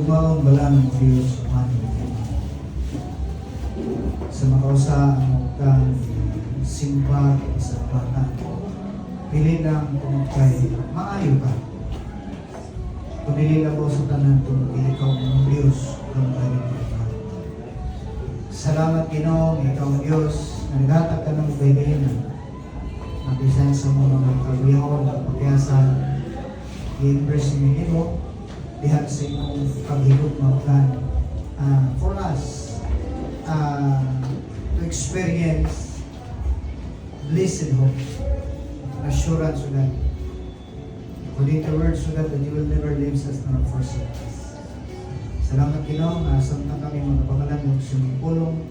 Tumaong bala ng Diyos umani sa makausa ang kang simba sa bata. Pili lang kung kay maayo ka. Kung dili lang ko sa tanan kung ikaw ang Diyos kung kay salamat Ginoo, ikaw ang Diyos na naghatag ka ng baybayin nabisan sa mga kagwihon at pagyasan i-impress ni Ginoo dihat sa imong paghigop na plan for us to experience blessed hope, assurance of that. According to the word, so that you will never leave us nor forsake us. Salamat Ginoo, samtang kami magpapangalan ng sumipulong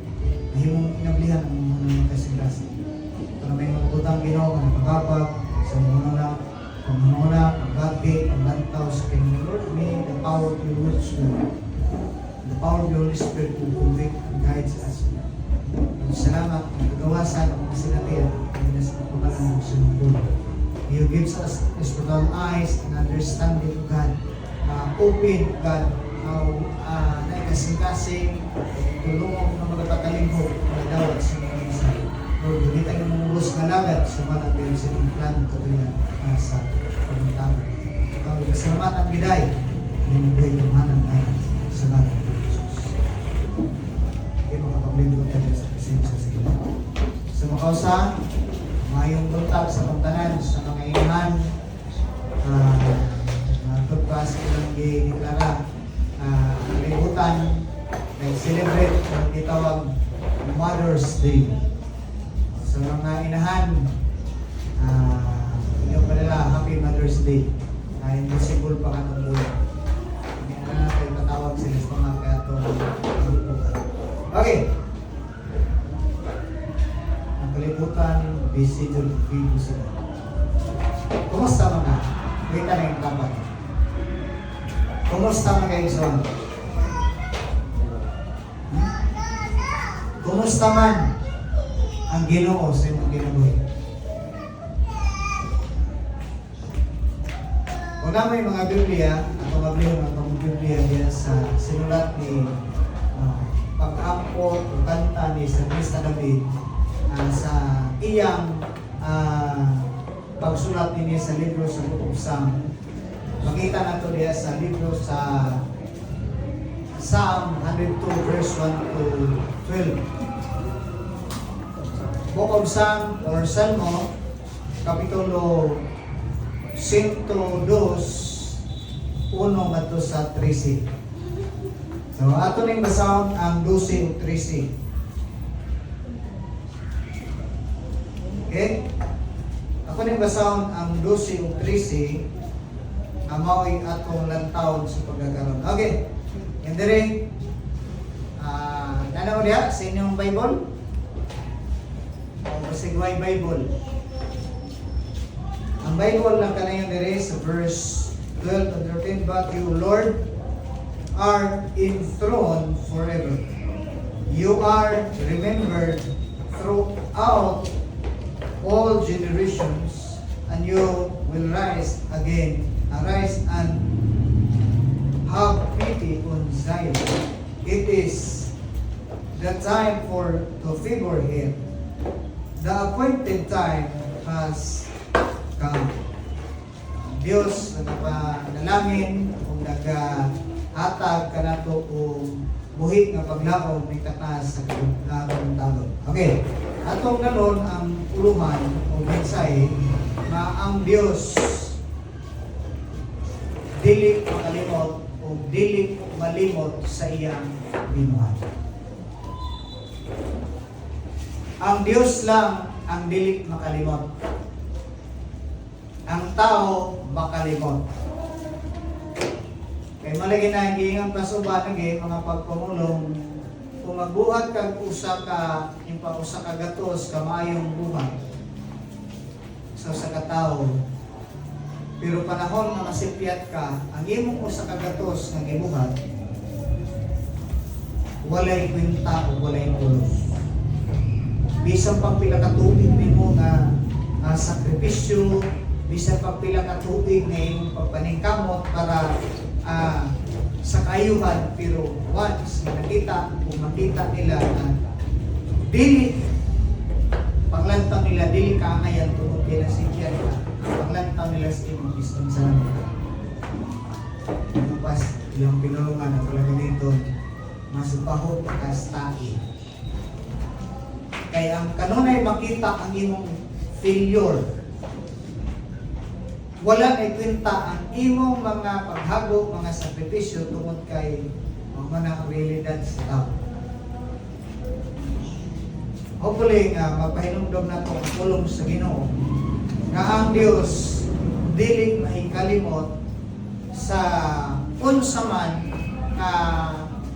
na himong pinablihan ang mga kasiglasan. Ito na may mga butang Ginoo, ang pagkapag, sa mga pangmuna, pagkakit, paglantaw sa kanyang Lord, may the power of your words, the power of your Holy Spirit to convict and guide us. Salamat, nagagawasan ang mga sinatiyan, ang nasa pagpapangalan ng sumipulong. You gives us spiritual eyes and understanding of God. Open God, naikasing-kasing, tulong ng mga katalingho, na dawat sa mga isa. Lord, gamitan ng mga ubos na lagat sa mga natin sa mga plan ng katulian sa pagmatawa. Ikaw, kasalamat ang biday, yung buhay ng hanang natin sa lahat ng Jesus. Okay, makapaglindo tayo sa presensya sa ila. Sa makausa, mayong buntag sa pagtanan sa mga inahan pagpas ilang gideklara kalibutan nag-celebrate ang gitawag Mother's Day sa mga inahan inyong kanila Happy Mother's Day invisible pa ka ng buhay hindi na natin matawag sila sa mga kato okay kalibutan, busy doon, vivo sila. Kumusta mga? Wait na yung tapat. Kumusta mga Igsoon? Kumusta man ang Ginoo sa imong ginabuhi? Kung na may mga Biblia, ako mablihon ang mga Biblia diya sa sinulat ni pag-ampot o kanta ni Salmista David sa iyang pagsulat niya sa libro sa Book of Psalm. Makita na ito diya sa libro sa Psalm 102 verse 1 to 12. Book of Psalm or Salmo, Kapitulo 102, 1 ngadto sa 13. So ato ning basahon ang 12 ug 13. Okay? Ako nang basahon ang 12 o 13 amaoy atong lantawon sa pagkakaroon. Okay. And then, nanaw diya sa inyong Bible? O kasigway Bible. Ang Bible lang kanayon dire sa verse 12 and 13, but you, Lord, are enthroned forever. You are remembered throughout all generations, and you will rise again, arise and have pity on Zion. It is the time to favor him. The appointed time has come. Diyos nagpanalangin kung naghatag ka na ito kung buhit nga paglaon may takas sa kaguntagon. Okay. Atong ganon ang uluman o mensahe na ang Diyos dili makalimot o dili malimot sa iyang binuhat. Ang Diyos lang ang dili makalimot. Ang tao makalimot. Kay malagi na giingang pasuba nagi mga pagpumulong kung magbuhat kag usa ka gatos kamayong buhay sa usa ka tawo pero panahon na masipyat ka ang imong usa ka gatos nga gibuhat walay kwenta o walay pulos bisan pang pila ka tubig nimo nga sakripisyo bisan pang pila ka tubig nga imong pagpaningkamot para sa kayuhan, pero once kung makita nila na dili paglantang nila, dili kaangayan tungkol nila si Kiyana, paglantang nila sa imong distansya nila. Pas yung pinulungan na talaga dito, masupahot kastai. Kaya ang kanunay makita ang imong failure, wala na kwenta ang imong mga paghago, mga sakripisyo tungod kay mga realidad sa tao. Hopefully magpahinumdom na itong pulong sa Ginoo nga ang Diyos dili mahikalimot sa unsa man nga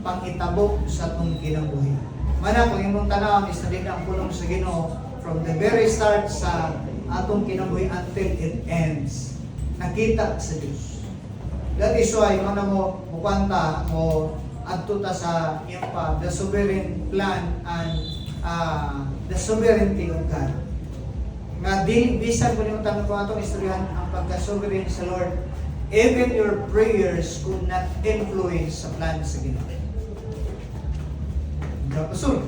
pangitabo sa atong kinabuhi. Mana kung imong tanaw is na ang pulong sa Ginoo from the very start sa atong kinabuhi until it ends. Nakita sa Diyos. That is why mo mukwanta mo adto ta sa iyang pa the sovereign plan and the sovereignty of God. Nga bisan ko nimo tanong ko atong istoryahan ang pagka-sovereign sa Lord, even your prayers could not influence sa plan sa Ginoo. Kapasun,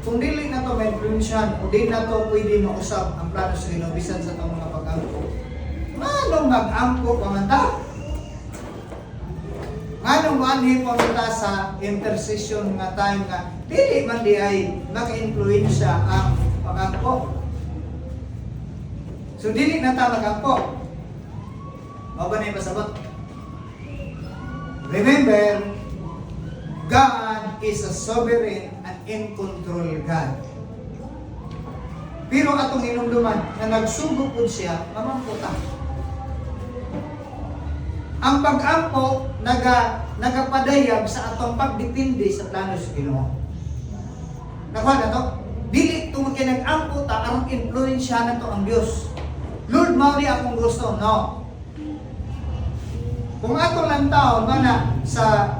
kung dili na to may influensyan, o di na to pwede mausap ang plano sa Ginoo bisan sa itong mga pag-angko. Anong mag-angko pamanta? Anong manhi pamanta sa intercession nga time nga dili man di ay maka-influensya ang pag-angko. So dili na ta mag-angko. Mao ba na pasabot? Remember, God is a sovereign and in control God. Pero atong hinumduman na nagsugod pud siya, mamangkuta. Ang pag-angko nagapadayag sa atong pagdepende sa plano sa Ginoo. Nakuha na to? Dili tungod kay nag-angko ta aron influensya na to ang Dios. Lord, mao ni akong gusto. No. Kung ato lang taon mana sa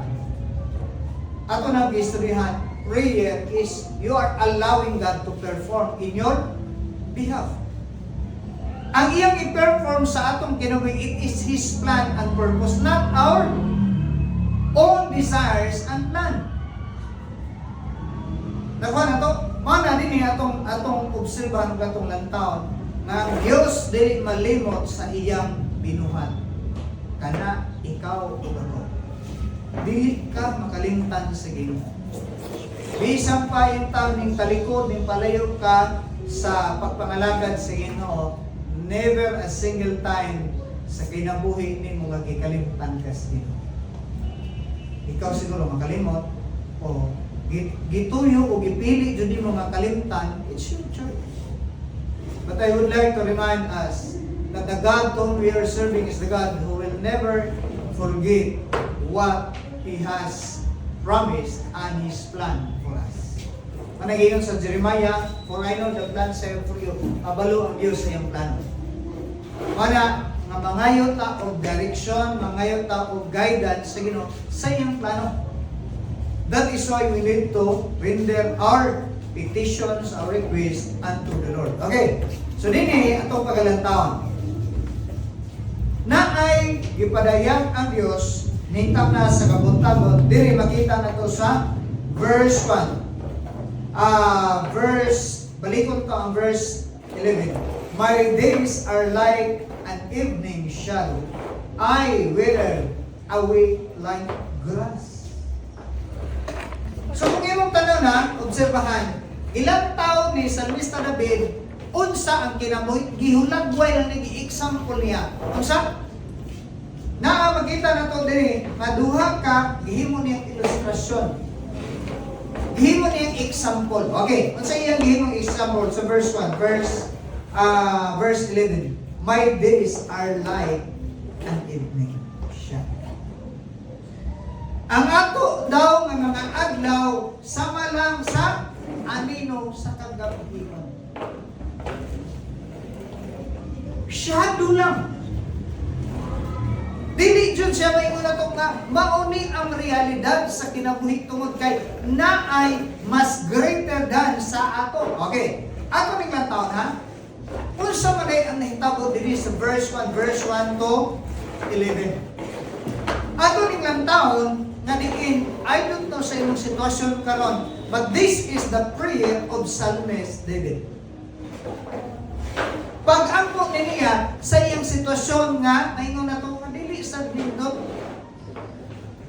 ato nang istoryahan, prayer is you are allowing God to perform in your behalf. Ang iyang i-perform sa atong kinabuhi, it is His plan and purpose, not our own desires and plan. Nakuha na to? Mana din atong obserbahan ng atong lantaon na ang Diyos dili malimot sa iyang binuhat. Kana ikaw o ako. Dili ka makalimtan sa Ginoo. Bisan pa yung taon ning talikod, ning palayo ka sa pagpangalagad sa Ginoo, never a single time sa kinabuhi nimo nga gikalimtan ka sa Ginoo. Ikaw siguro makalimot o gituyo o gipili jud nimo nga kalimtan, it's your choice. But I would like to remind us that the God whom we are serving is the God who will never forget what He has promised and His plan for us. Managingon sa Jeremiah, for I know the plans I have for you. Abalo ang Diyos sa iyang plano. Mana nga mangayo ta og direction, mangayo ta og guidance sa Ginoo sa iyang plano. That is why we need to render our petitions, our requests unto the Lord. Okay. So dinhi atong pagalantaon. Naay gipadayag ang Dios ningtap na sa kabuntagon, diri makita na to sa verse 1. Balikon to ang verse 11. My days are like an evening shadow. I wither away like grass. So kung imong tanaw na, obserbahan, ilang taon ni Salmista David, unsa ang kinabuhi, gihulagway lang nag-i-example niya. Unsa? Makita na to diri, maduha ka, gihimo niyang ilustrasyon. Gihimo niyang example. Okay, unsa iyang gihimong example sa verse 1, verse 11. My days are like an evening shadow. Ang ato daw nga mga adlaw sama lang sa anino sa kagabihan. Shadow lang. Dili jud siya maingon nato nga mauni ang realidad sa kinabuhi tungod kay naay mas greater than sa ato. Okay. Ato ning taon ha. Unsa man ang nahitabo dinhi sa verse 1 to 11. Ato ning lang taon nga diin, I don't know sa imong sitwasyon karon, but this is the prayer of Psalmist David. Pag-angkot niya sa iyang sitwasyon nga, naingon na ito, dili sa nindot.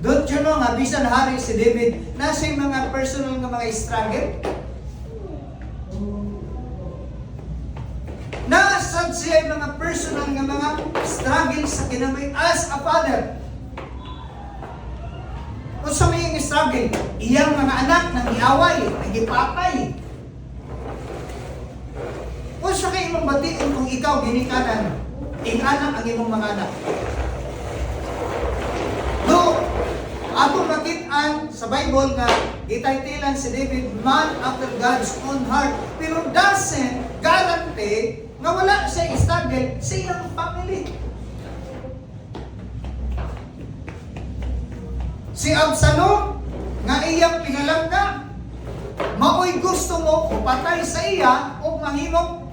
Don't you know nga, bisan hari si David, nasa yung mga personal nga mga struggle. Nasa siya yung mga personal nga mga struggle sa kinamay as a father. Kung sa may struggle, iyang mga anak nang iaway, nagipatay. Kung sa kayo mong batiin kung ikaw ginikanan, anak ang imong mga anak. Do, atong makitaan sa Bible nga, itaytilan si David, man after God's own heart, pero doesn't guarantee nga wala siya struggle sa iyang family. Si Absalom, nga iyang pinalangga, maoy gusto mo upatay sa iya o mahimong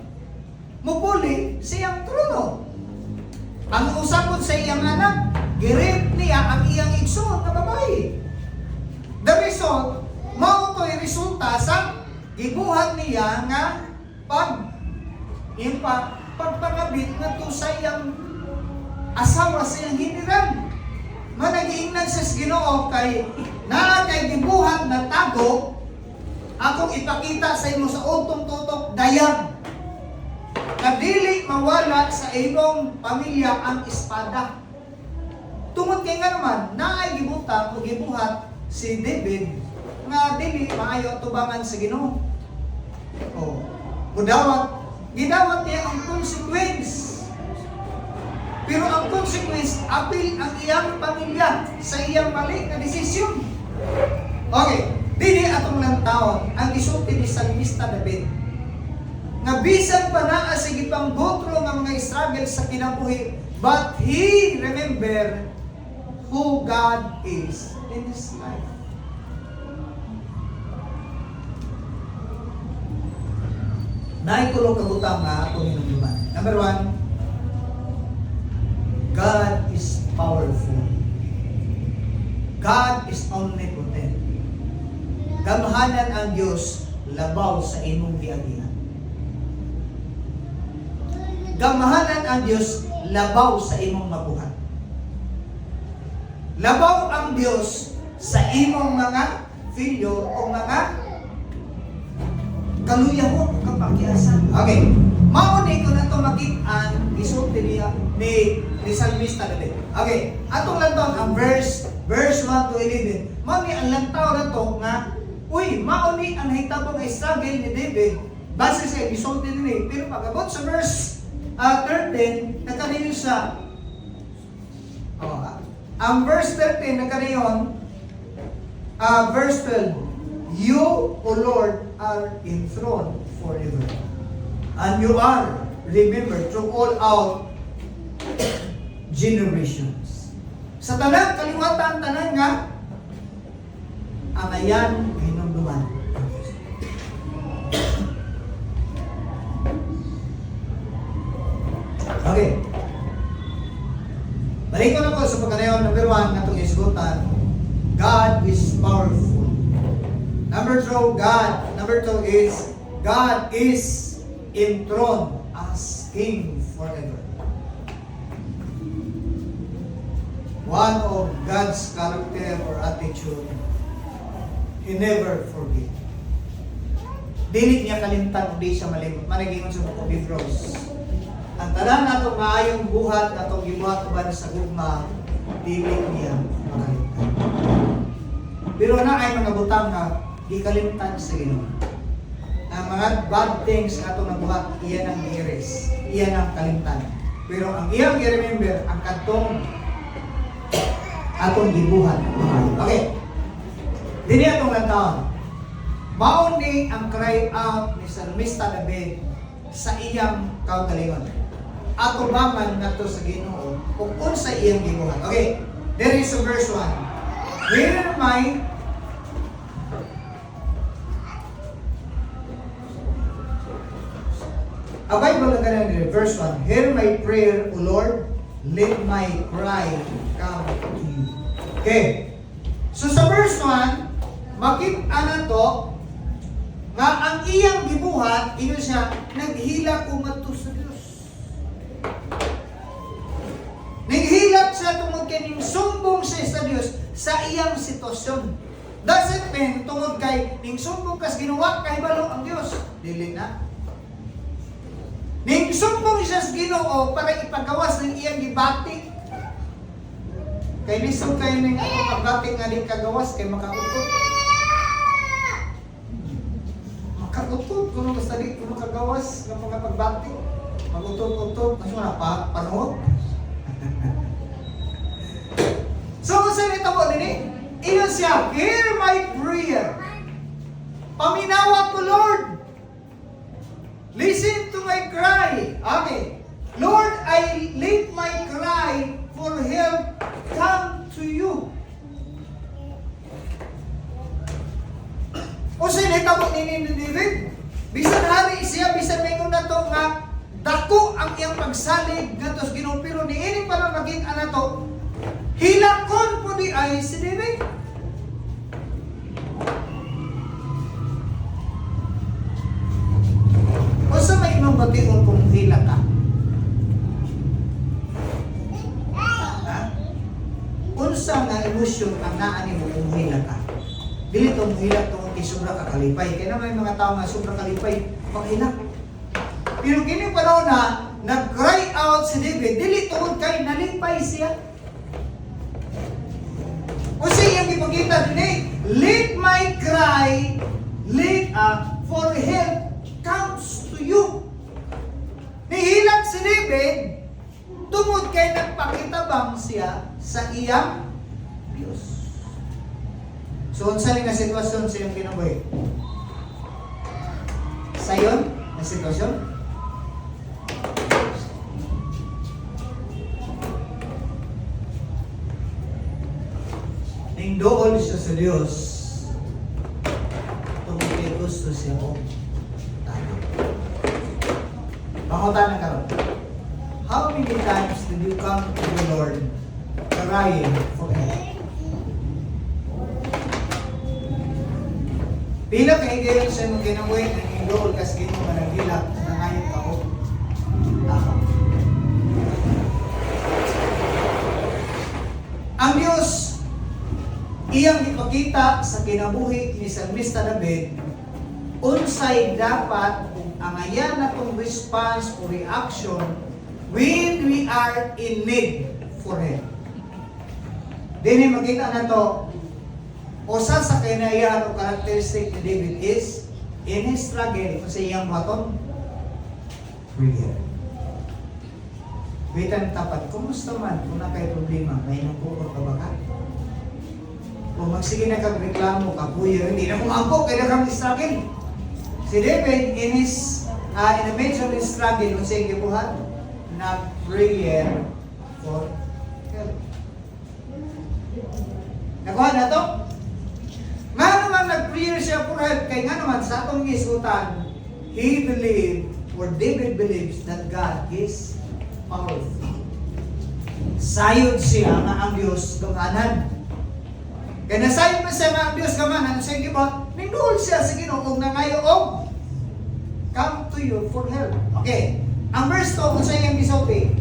mupuli siyang trono. Ang usapon sa iyang anak, girip niya ang iyang igsoon na babae. The result, mao to'y resulta sa gibuhat niya nga pagpangabit na to sa iyang asawa sa iyang hiniran. Nga nag-iingnan sa Ginoo kay na kay gibuhat na tago akong ipakita sa imo sa utong tutok dayag. Na dili mawala sa imong pamilya ang espada. Tungod kay nga naman, naay gibutang o gibuhat si David nga dili maayo tubangan sa Ginoo. Oh, gidawat niya ang consequence. Pero ang consequence, apil ang iyang pamilya sa iyang mali na desisyon. Okay, dili atong lang taon ang isulti ni Salmista David. Nga bisan pa naa sa gipang gotro nga mga struggle sa kinabuhi, but he remember who God is in his life. Naikulo kabutang nga atong hinumduman. Number 1, God is powerful. God is omnipotent. Gamhanan ang Diyos labaw sa imong giagihan. Gamahanan ang Diyos labaw sa imong mabuhat. Labaw ang Diyos sa imong mga failure o mga kaluyahon o kapakyasan. Okay. Mauni ko na ito makitaan isulti niya ni Salmista David. Okay. Atong lantaw ang verse 1 to 11. Mauni ang lantaw na ito nga, mauni ang hitabong struggle ni David base sa isulti niya. Pero pagabot sa verse 13, nakaniyon sa ang verse 13 nakaniyon verse 12, you, O Lord, are enthroned forever, and you are remembered through all our generations. Sa tanang kaliwatan, tanan nga ang ayan hinumduman. Okay. Balik ko na po sa pagkanayon. Number 1, na itong isgutan. God is powerful. Number 2 is God is enthroned as King forever. One of God's character or attitude, He never forget. Dili niya kalimtan o di siya malimot. Managingon sa Book of Hebrews. Ang tanan natong maayong buhat, natong gibuhat uban sa gugma, dili niya makalimtan. Pero na ay mga butang na gikalimtan sa Ginoo. Ang mga bad things nga itong nabuhat, iyan ang i-erase, iyan ang kalimtan. Pero ang iyang i-remember, ang katong atong gibuhat. Okay. Dili atong lantaon. Mauni ang cry out ni Salmista David sa iyang kaugalingon. Ato baman nato sa Ginoo kung unsa iyang gibuhat. Okay, there is a verse 1. Hear my Bible na ganun, verse 1. Hear my prayer, O Lord, let my cry come to you. Okay. So sa verse 1, makita na to nga ang iyang gibuhat, inyo siya, naghila umadto sa Dios. Naghilak siya tungod kay ning sumbong siya sa Dios sa iyang sitwasyon. Doesn't mean tungod kay ning sumbong kas ginawa kay balo ang Dios. Dili na. Ning sumbong siya sa Ginoo para ipagawas ng iyang gibati. Kay lisod kayo ning ako pagbati nga di kagawas kay makautot. Makautot kuno basta di kuno kagawas nga mga pagbati. Magutot-utot aso na pa panood. So kung saan ito po din iyon siya, hear my prayer. Paminawa ko, Lord. Listen to my cry. Okay. Lord, I lift my cry for help. Come to you. O saan ito po ni David? Bisan hari siya, bisan may na to nga dako ang iyang pagsalig nga tos Ginoo pero niini pa lang maging ana to hilakon po di ay si David. O sa may imong bation kung hila ka? Ha? Unsa nga emosyon ang naa nimo kung hila ka? Dili to hila tungod kay sobra ka kalipay. Kaya na may mga tao nga sobra kalipay paghilak. Pero kini panahon na nag-cry out si David, dili tungod kay nalipay siya. O siya yung ipakita din let my cry, for help comes to you. Nihilak si David, tungod kay nagpakitabang siya sa iyang Diyos. So, unsa nga sitwasyon siyang kinabuhi? Sayon na sitwasyon? Doon siya sa Diyos tungkol kay gusto siya o tayo. Pangutan ka ron. How many times did you come to the Lord crying for help? Pila kay gayon sa mga kinabuhi ng indol kas Ginoo nga naghilak na ngayon ako. Ang Diyos iyang ipakita sa kinabuhi ni Salmista David unsay dapat ang ayan natong response o reaction when we are in need for Him. Dini makita na to usa sa kinayaan o characteristic ni David is in his struggle sa iyang baton prayer. Bitan tapat, kumusta man kung na kay problema, may nagpupor ka ba ka? Kung magsige na kag-reklamo, kapuyo, hindi na kumangko, kaya kang struggle. Si David, in the midst of his struggle, kung siyang gibuhat, nag-prayer for help. Nakuha na to? Nga naman nag-prayer siya for help, kaya nga naman sa atong isutan, he believed, or David believes, that God is powerful. Sayod siya nga ang Diyos gamanan. Kaya nasayon pa siya nga ang Diyos gamanan, siya gibot, nindul siya sa Ginoo kung nangayo og come to you for help. Okay. Ang verse 2, kung siya yung gisulti,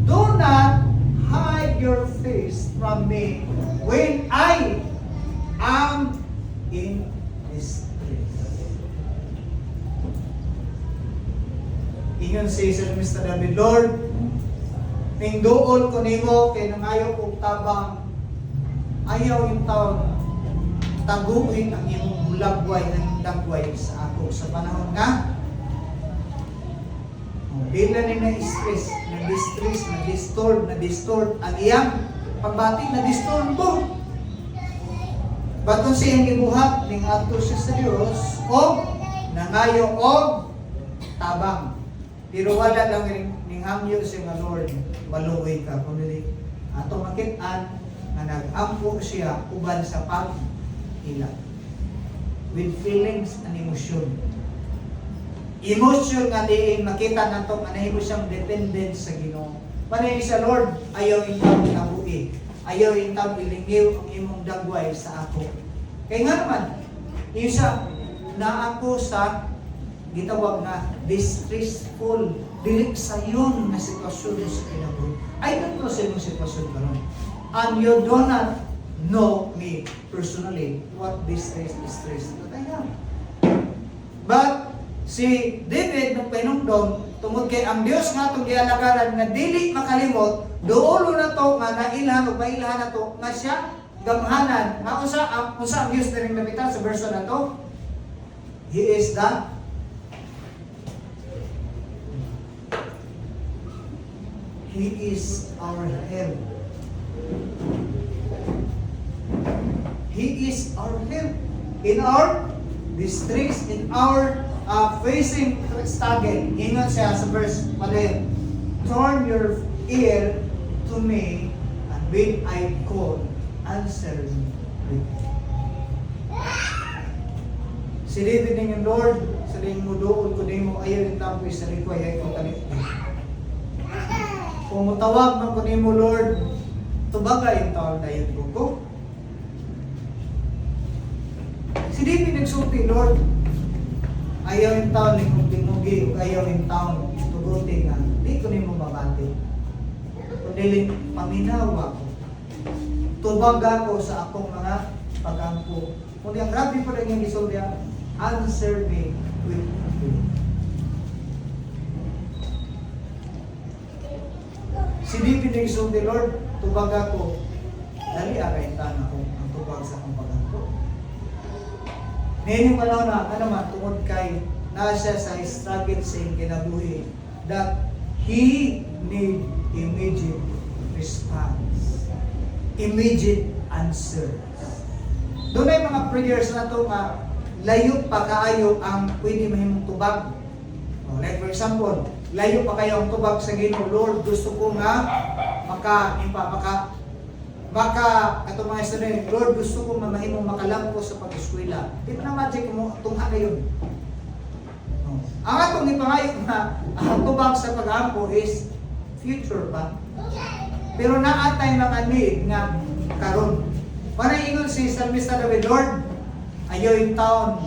do not hide your face from me when I am in distress. Ingon si Salmista David, Lord, ningduol ko nimo kay nangayo og tabang, ayaw yung taon taguin ang iyong bulagway ng dagway sa ako sa panahon nga bila ni na-stress, na-distress, na-distort ang iyang pagbati, na-distort po. Baton siyang gibuhat ning adto siya sa Dios o nangayo og tabang. Pero wala lang ning hamyo siya nga Lord, maluoy ka kundi ato makit-an na nag-ampo siya uban sa paghila with feelings and emotion. Emotion nga diin makita nato nga nahimo siyang dependent sa Ginoo. Panay sa Lord ayaw ikaw nabuhi. ayaw intang ilingiw ang imong dagway sa ako. Kaya nga naman, isa na ako sa gitawag na distressful, dili sa yun na sitwasyon sa kinabuhi. I don't know sa imong sitwasyon karon. And you do not know me personally what distress is stress. But I know. But si David nung pinungdom tungod kay ang Dios nga itong gialagaran nga dili makalimot, duolo na to nga nailhan o mailhan na to nga siya gamhanan. Nga unsa ang Dios na rin nabitan sa verse na to? He is the He is our help. He is our help in our distress, in our facing struggle. Ingat siya sa verse pala. Turn your ear to me, and when I call, answer me. Si David ng Lord, sa rin mo doon, kunin mo ayaw yung tampoy sa likway, ay ko talit. Kung mutawag ng kunin mo, Lord, tubagay yung tawag na yun ko. Si David nagsulti, Lord, ayaw yung taon ng tingugi, ayaw yung taon tuguti nga, di ko nimo mabati. Kundi paminawa ko. Tubag ako sa akong mga pag-ampo. Kundi ang grabe pa rin yung gisulya, answer me with you. Si David nagsulti, Lord, tubag ako, dali akaintan ako ang tubag sa akong pag-ampo. Ngayon pa lang na, naman, tungod kay nasa sa struggle sa kinabuhi that he need immediate response. Immediate answer. Doon ay mga prayers na ito nga layo pa kaayo ang pwede mahimong tubag. Like for example, layo pa kayo ang tubag sa Ginoo, Lord, gusto ko nga baka ato mga student, Lord, gusto ko mamahimong makalampo sa pag-eskwela. Di ba na magic mo, tungha na yun. No. Ang atong ipangayo na tubag sa pag-ampo is future pa. Pero naatay mga need nga karon. Para ingon si Salmista David, Lord, ayaw yung taon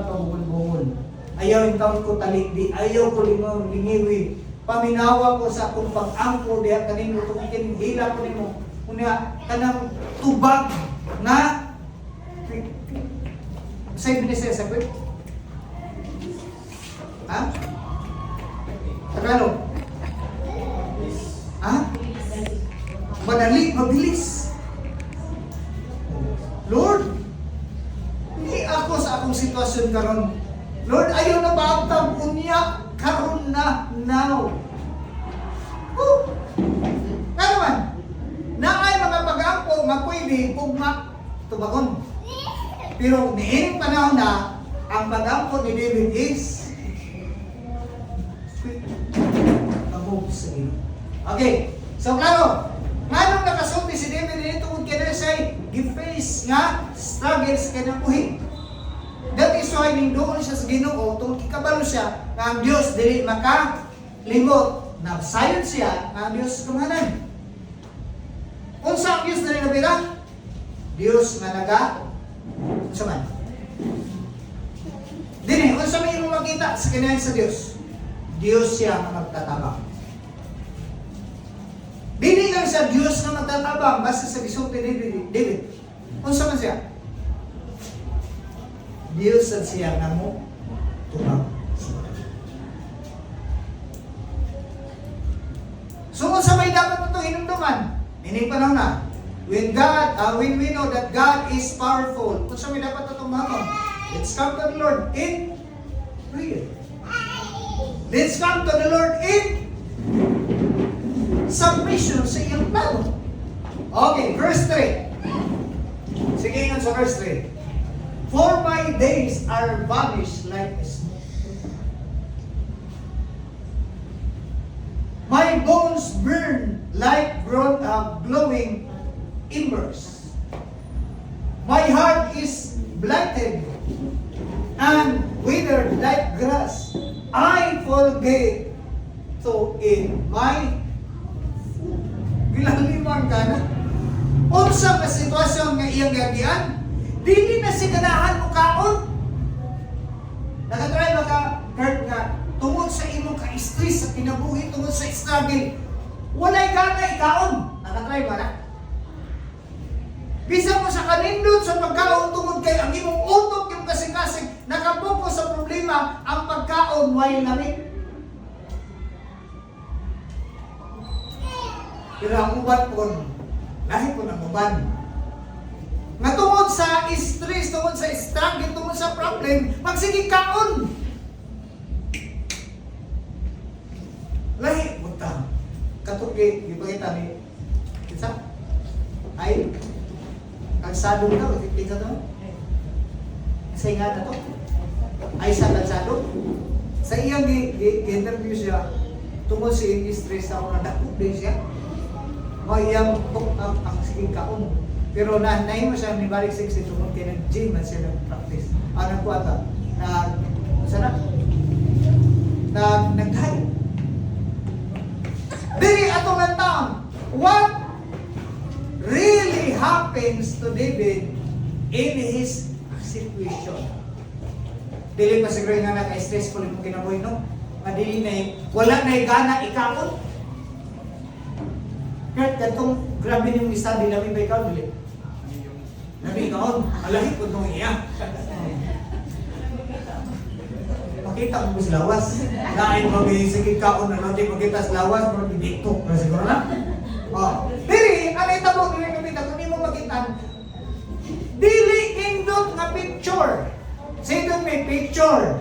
pabukol-bukol. Ayaw yung taon ko talikdi, ayaw ko lingiwi. Paminawa ko sa akong pag-ampo, diya kanino tumikin, hila ko nimo. Kunya kanang tubag na sa Binises sa kwit. Ha? Tagalog. Ha? Madali, mabilis. Lord, hindi ako sa akong sitwasyon karon. Lord, ayaw na baagtang unya karon na now. Ano man? Naay mga pag-ampo nga pwede pugmak tubagon. Pero niining panahon na ang pag-ampo ni David is move sa Ginoo. Okay, so klaro, nganong nakasulti si David dito kung kaya siya gi-face nga struggle sa kanyang buhi. That is why ning doon siya sa Ginoo tungkol kikabalo siya nga ang Dios dili makalimot. Nagsayon siya nga ang Dios kumanan. Unsa ang Dios dili nabira? Dios nga naga unsa man. Dili unsa may imong makita sa kinayan sa Dios? Dios siya nga magtatabang. Dili lang sa Dios nga magtatabang basta sa gisulti ni David. Unsa man siya? Dios sa siya nga mo tubang. So unsa may dapat ito hinumduman? Ining panahon na. When we know that God is powerful, unsa may dapat ito mahon? Let's come to the Lord in prayer. Let's come to the Lord in submission sa iyang plano. Okay, verse 3. Sige nga sa verse 3. For my days are vanished like a smoke. My bones burn like glowing embers. My heart is blighted and withered like grass. I forget to eat my food. Ginaliman ka na. Unsa ka sitwasyon nga iyang gagian, dili na si ganahan mo kaon. Nakatry ba ka, Kurt, nga tungod sa imong ka-stress sa kinabuhi, tungod sa struggle, walay gana ikaon. Nakatry ba na? Bisa mo sa kanindot sa pagkaon tungod kay ang imong utok yung kasing-kasing nakapokus sa problema, ang pagkaon way lamig. Pero ang uban po, lahi po ng uban. Nga tungod sa stress, tungod sa struggle, tungod sa problem, magsige kaon. Lahi, punta. Katugi, ipakita ni Kitsa. Ay, kalsado na, tingnan to. Sa nga na to. Ay sa kalsado. Sa iyang interview siya, tungkol sa iyang stress ako na dakot din siya. Mayang tok ang sige kaon. Pero nahin mo siya ni balik 60 tungkol kaya nag-gym at siya nag-practice. Ano po ata? Nag-high. Dili atong ng taon. What really happens to David in his situation? Dili pa siguro nga naka-stressful yung kinabuhi, no? Madili na wala na gana ikakot. Kaya katong grabe niyong isa, di namin ba ikaw, dili? Nabi ikaw, malahit po itong iya. Makita mo sa lawas. Lain mabisig ikaon na natin makita sa lawas, pero bidiktok na siguro na. Dili, alita mo, dili nakita, kung di mo makita, dili indot na picture. Sino may picture?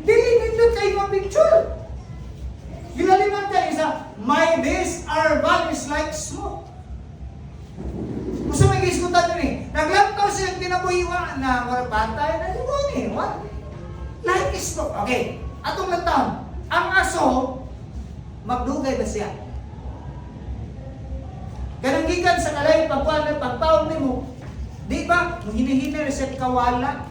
Dili indot kayo mga picture. Ginaliman kayo sa, my days are vanished like smoke. Gusto may giskutan din naglantaw siyang tinabuhiwa na mga patay na yun what? Like smoke. Okay, atong lantaw, ang aso, magdugay ba siya? Gananggikan sa kalay pagtaon mo, di ba? Nung hinihina na siya kawala,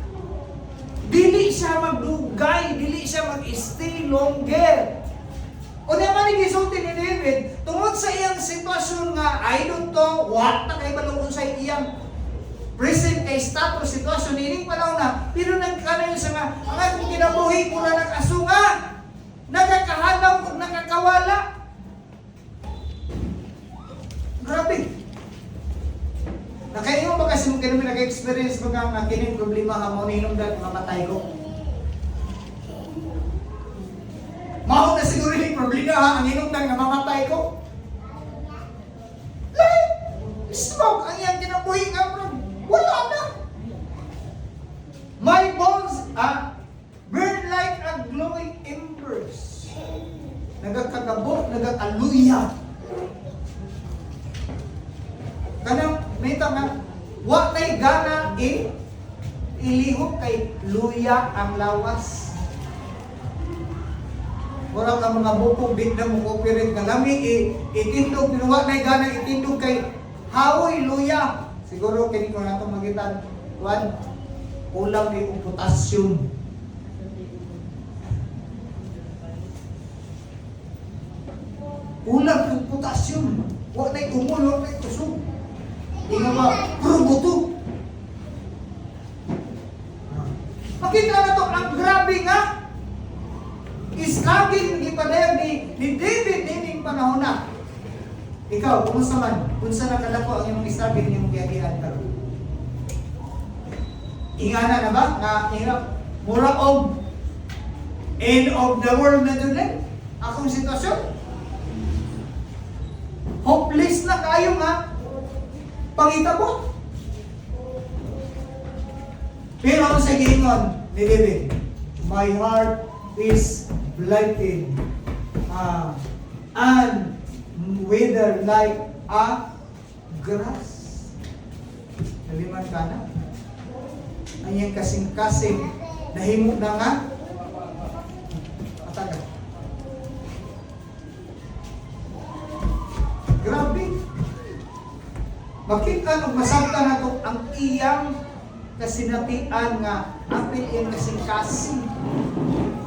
dili siya magdugay, dili siya mag-stay longer. O naman yung gisulti ni David, tungod sa iyang sitwasyon nga, I don't know, what na kayo balungon sa iyang present kay status, sitwasyon, ining panahon na, pero nagkanayon sa nga, ang akong kinabuhi ko na nag-asunga, nagkakahanap, nagkakawala. Grabe. Nakainyo ba kasi mong kinamin nag-experience mga kining problema ha, mo ninom dahil mamatay ko? Mahal na siguro yung problema ha, ang inom na mamatay ko. Like, smoke ang iyang kinabuhi nga bro. Wala na. My bones burn like a glowing embers. Nagkakagabot, nagkakaluya. Kanang, may nga, wak na'y gana ilihok kay luya ang lawas. Wala ka mga bukong bit na mong-operate na lami, itindog, pinuwa na gana, itindog kay hawoy, luya. Siguro, kini ko na itong magitan, Juan, ulang ni potassium. Ulang ng potassium. Huwag na'y umulo, huwag na'y kusog. Hindi nga ba, puro buto. Makita na ito, ang grabe nga. Iskagin ni padayag ni David nining panahon na. Ikaw, kumusta man? Kung saan nakalako ang iyong iskagin ni mong giyagihan karon? Ingana na ba? Nga hirap. Mura og end of the world na doon eh. Akong sitwasyon. Hopeless na kayo nga. Pangita ko. Pero ang sa gingon ni David, my heart is blighted and wither like a grass. Naliman ka na. Ang iyang kasing-kasing nahimo na nga matagal. Grabe. Makita nung masabta na ito ang iyang kasinatian nga apil iyang kasing-kasing.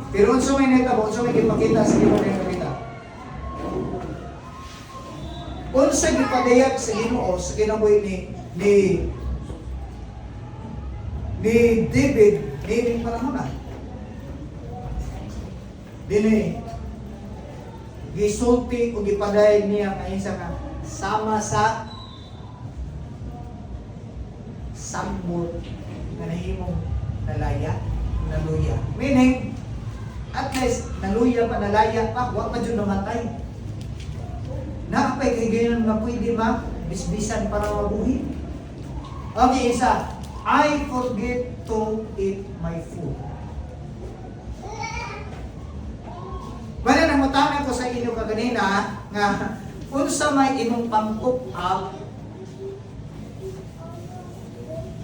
Pero unsa may nakita mo, unsa may ipakita sa iyo na nakita. Unsa gipadayag sa Ginoo sa kinabuhi ni David nining panahon na. Dili gisulti o gipadayag niya kainsa ka sama sa sambot nga nahimong naluya. Meaning, at least, naluya pa, nalaya pa, huwag pa dyan namatay. Nakapay kay ganyan nga pwede bisbisan para mabuhi. Okay, isa. I forget to eat my food. Bala nang matanan ko sa inyo kaganina nga unsa may imong pang-cook up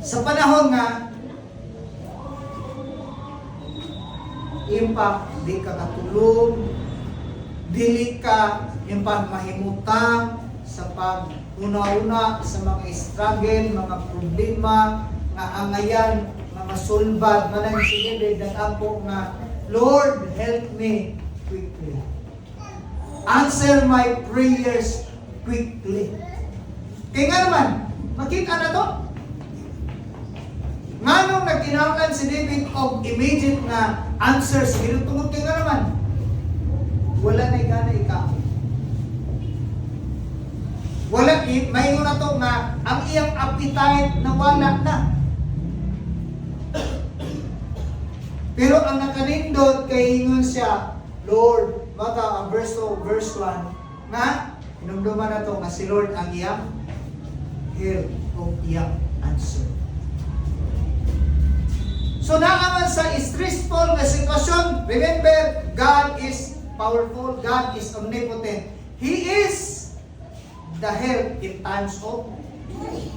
sa panahon nga impact di ka katulog, dili ka impact mahimutang sa pag-una-una sa mga struggle, mga problema nga angayan, mga sulbad, manang sige nag-ampo nga Lord, help me quickly. Answer my prayers quickly. Kaya nga naman, makita na to. Nga nung nagkinahanglan si David of immediate na answers, ginutungod kaya nga naman, wala na gana ikaw. Wala, may na to nga, ang iyang appetite na wala na. Pero ang nakanindot kay ingon siya, Lord, maka ang verse 1, nga, inumduman na to nga si Lord ang iyang help o iyang answer. So naaman sa stressful na sitwasyon, remember, God is powerful, God is omnipotent. He is the help in times of need.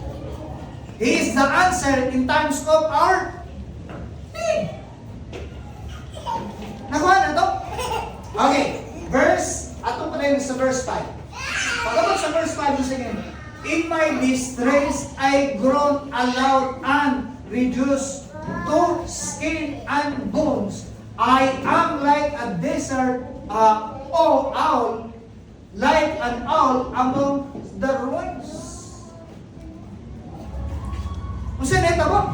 He is the answer in times of our need. Nakuha na to? Okay, atong pala sa verse 5. Pagkabot sa verse 5, sige, in my distress, I groan aloud and reduced to skin and bones. I am like a desert owl, like an owl among the ruins. Kung saan ito ba?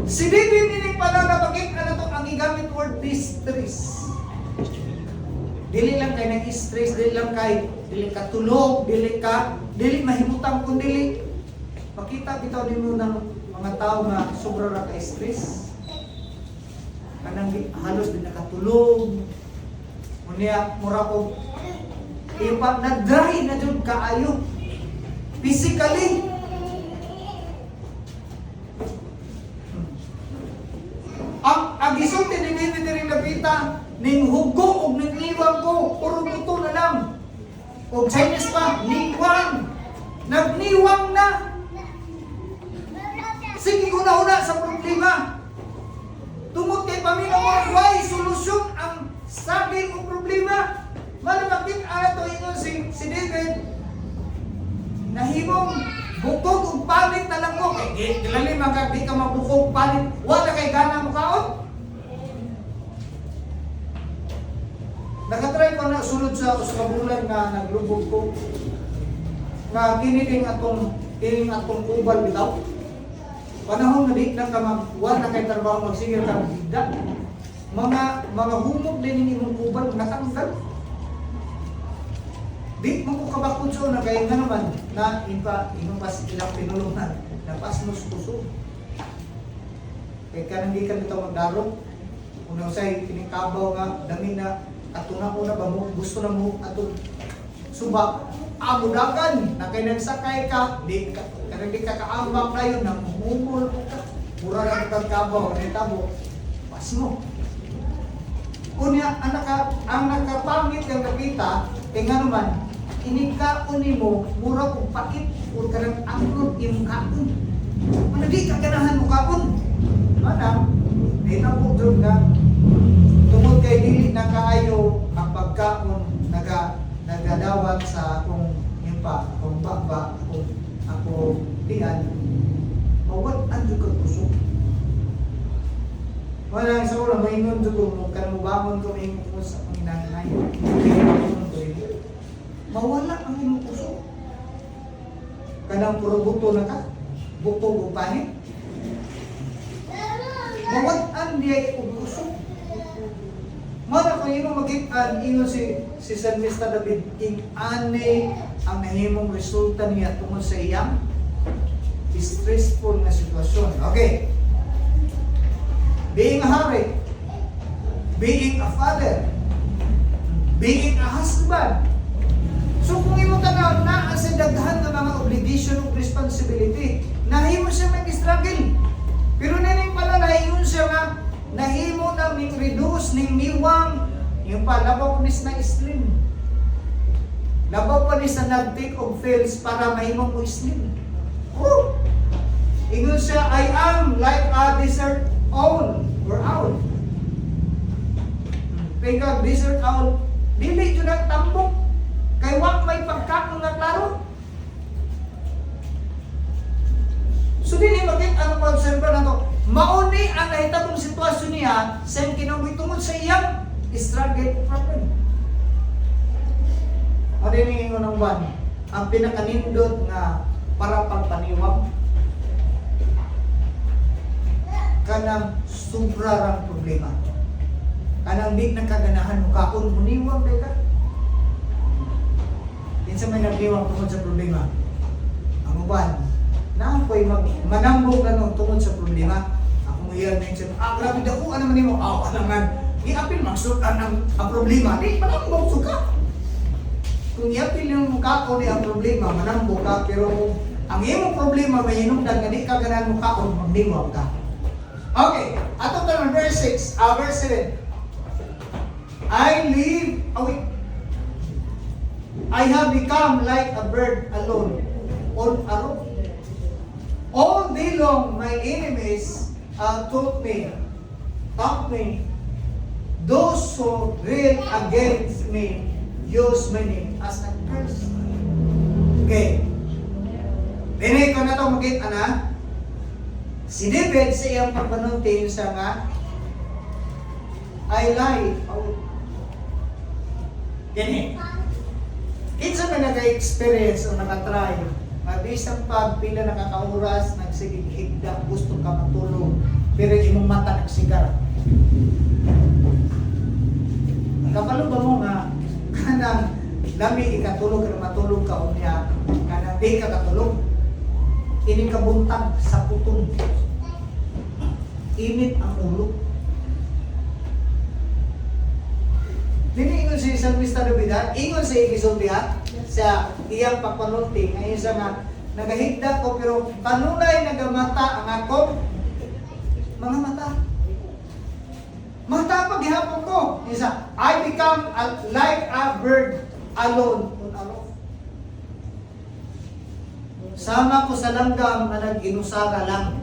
Si David nining pala napakit na ito ang igamit word distress. Dili lang kay nag-stress, dili ka tulog, dili mahimutang kung dili. Makita bitaw nimo ng mga tao nga sobra ra ka stress. Kanang halos di nakatulog. Unya mura ko ipa na-dry na jud kaayo. Physically. Ang gisulti ni David rin napita ning hugo og nagniwang ko, puro buto na lang. O Chinese pa, niwang. Nagniwang na. Sige una-una sa problema. Tungod kay pamilya mo, why solusyon ang sabi o problema? Malapit ato ingon si David, nahimong bukog ug palit na lang ko. Kay kilali magag di ka mabukog palit, wala kay gana mo kaon. Nakatry ko na sulod sa bulan nga naglubog ko. Nga kiniling atong ubal bitaw. Panahon na di na ka wala kay trabaho magsigil ka bigda. Mga humog din imong ubal natanggal. Di mo ko kabakod so na kay nga naman na imong pas ilang pinulungan na pasnos puso. Kay kanang di ka bitaw magdarong. Una usay kining kabaw nga dami na atuna ko na ba mo gusto na mo atong suba amudagan na kay nagsakay ka di ka kanang di ka kaambak dayon na mumul ka mura lang kang kabaw ni tabo pas mo unya ang nakapangit kang kapita kay nga naman inikaon nimo mura kog pait ur kanang anglod imong kaon ano di ka ganahan mo kaon manang di na po jud nga tungod kay dili na kaayo ang pagkaon nagadawat sa akong impa, akong baba, akong diyan, mawat ang jud kag puso. Wala sa ulo, may ingon dito mo, kanang bangon ko, may ingon ko sa panginanay. Mawala ang imong puso. Kanang puro buto na ka, buto upahin. Mawad-an diya ang puso. Mana kung imo mag-itan, ingon si San Mista David, ing-ane ang nahimong resulta niya tungkol sa iyang stressful na sitwasyon. Okay. Being a hari, being a father, being a husband. So kung imo tanaw na sa daghan ng mga obligation ug responsibility, nahimo siya mag-struggle. Pero naning pala naingon siya nga nahimo na ning reduce ning niwang yung palabaw nis na slim. Labaw pa ni sa nag-take of fails para mahimo mo slim. Oh! Ingon siya, I am like a desert owl or owl. Pagka desert owl, dili yun ang tambok. Kay wak may pagkakong na klaro. So dili maging ano pa observe na to. Mauni ang nahitabong sitwasyon niya sa kinabuhi tungod sa iyang struggle problem. O din ingon ng one, ang pinakanindot nga para pagpaniwang kanang sobra rang problema. Kanang di nakaganahan mo kaon muniwang beka. Kinsa may nagniwang tungod sa problema. Ang uban, na ako'y manambog na nung tungod sa problema. Ako ngayon na yun, grabe daw, ano man mo? Alangan, iapil magsukan ang problema. Di, manambog suka. Kung iapil yung kaon ang problema, manambog ka, pero ang iyong problema, may hinungdan nga di ka ganahan mo kaon, magniwang ka. Okay, ato ka ng verse 6, verse 7. I have become like a bird alone on a rock. All day long, my enemies taunt me. Those who rail against me use my name as a curse. Okay. Dinay ko na ito makita na. Si David sa iyang pagpanuntin sa nga I lie out. Gini. Kinsa na naka-experience o nakatry, mabisang pag pila nakakauras, nagsigig-higda, gusto ka matulog, pero imong mata nagsigar. Kapalo ba mo nga, kanang lami ikatulog ka na matulog ka unya, kanang di ka katulog, ini kabuntag sa putong. Init ang ulo. Dini ingon si San Mista David, ingon sa ikisultihan sa iyang pagpanulti, ngayon sa nga, nagahigda ko pero kanunay nagamata ang akong mga mata. Mata paghihapon ko. Isa, I become like a bird alone on a rock. Sama ko sa langgam na nag-inusara lang.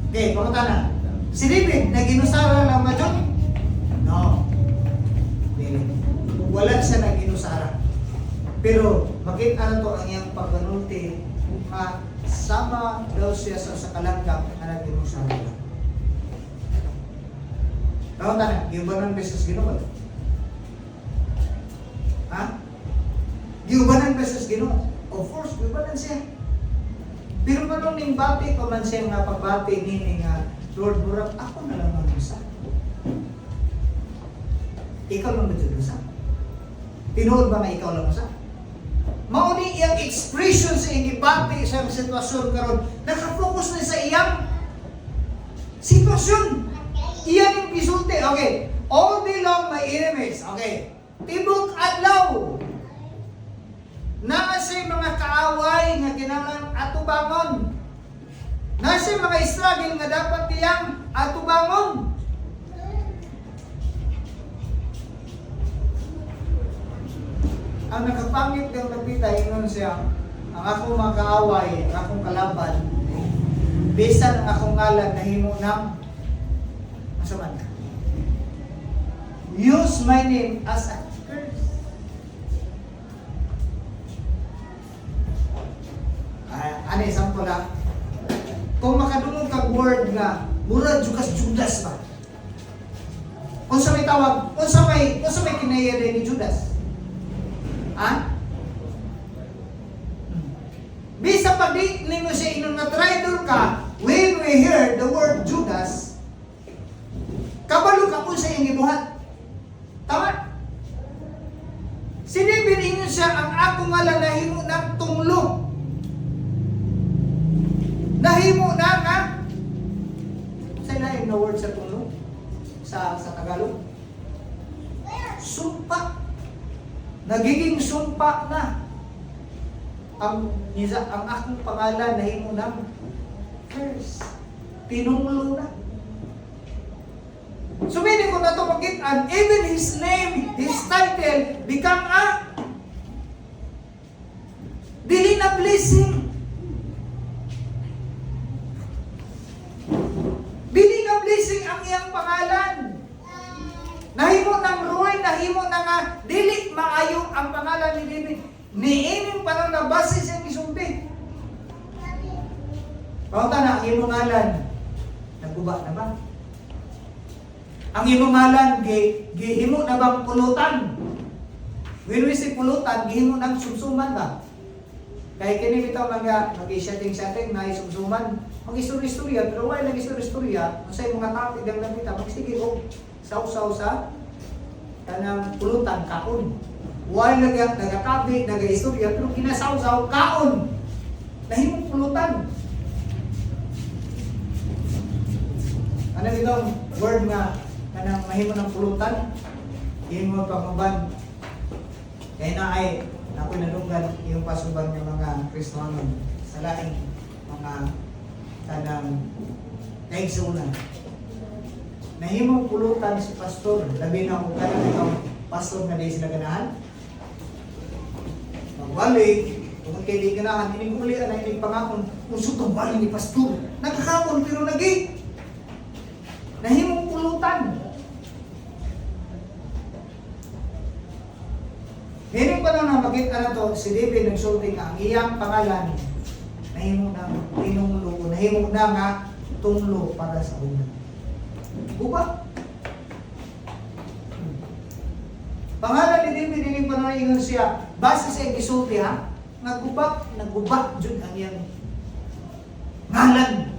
Okay, pamunta na. Si David, nag-inusara lang ba dyan? No. Wala siya nag-inusara. Pero, makita na to ang iyang pagganulti, sama daw siya sa kalanggam na nag-inusara lang. Pamunta na, giubanan beses Ginoo. Ha? Giubanan beses Ginoo. Of course, giubanan siya. Pero manong ning bati ko man siya nga pagbati nini nga Lord Burap, ako na lang ang isa. Ikaw lang ba isa? Tinuod ba nga ikaw lang isa? Mauni iyang expression sa iyang ibati sa sitwasyon karon, nakafocus na sa iyang sitwasyon. Iyan yung pisulti. Okay. All day long my enemies. Okay. Tibok adlaw. Nasa mga kaaway nga kinahanglan atubangon. Nasa mga struggle nga dapat tiyang atubangon. Ang nakapangit ng nabita, ingon siya, ang akong mga kaaway, ang akong kalaban, bisan ang akong ngalan na himo ng masaman. Use my name as a curse. Ano example lang? Kung makadungog kang word nga Mura Judas ba? Unsa may tawag? Unsa may kinaya ni Judas? Ha? Bisa pag di mo siya inong na-traitor ka, when we hear the word Judas, kabalo ka kung sa iyong gibuhat. Tama? Sinibirin siya ang akong ngalan nahimo ng tunglo. Nahimo na nga. Sa ilalim na word sa tunglo? Sa Tagalog? Sumpa. Nagiging sumpa na. Ang akong pangalan nahimo ng curse. Tinunglo na. So meaning ko na ito magitan, even his name, his title, become a dili na blessing. Dili na blessing ang iyang pangalan. Nahimo ng Roy, nahimo na nga, dili maayo ang pangalan ni David. Niining pa nang nabase siyang isulti. Paunta na, ang iyong ngalan, nagguba na ba? Ang imong ngalan gihimo na bang pulutan? When we say pulutan, gihimo nang sumsuman ba? Kaya kini bitaw mga mag-setting na sumsuman, mag-istorya, pero wala lang istorya, unsay mga topic ang nabita, magsige og sausaw sa kanang pulutan kaon. Wala nagakabi, nag-istorya, pero kinasawsaw kaon. Nahimong pulutan. Ano itong word nga kanang mahimo ng pulutan, himo pamaban. Kaya na ay ako'y nadunggan yung pasuban ng mga Kristiyano sa laing mga kanang kaigsunan. Nahimong pulutan si pastor, labi na kung kanang ikaw pastor na di sila ganahan. Magwali, kung kay di ganahan, iniguli na inig pangakon, usok ang bali ni pastor. Nagkakapon pero nagi. Nahimong pulutan. Meron pa na makita na to, si David nagsulti nga, ang iyang pangalan, nahimo na tinunglo, nahimo na nga tunglo para sa una. Buka? Pangalan ni David, hindi pa na ingon siya, base sa igisulti ha, naggubak dyan ang iyang ngalan.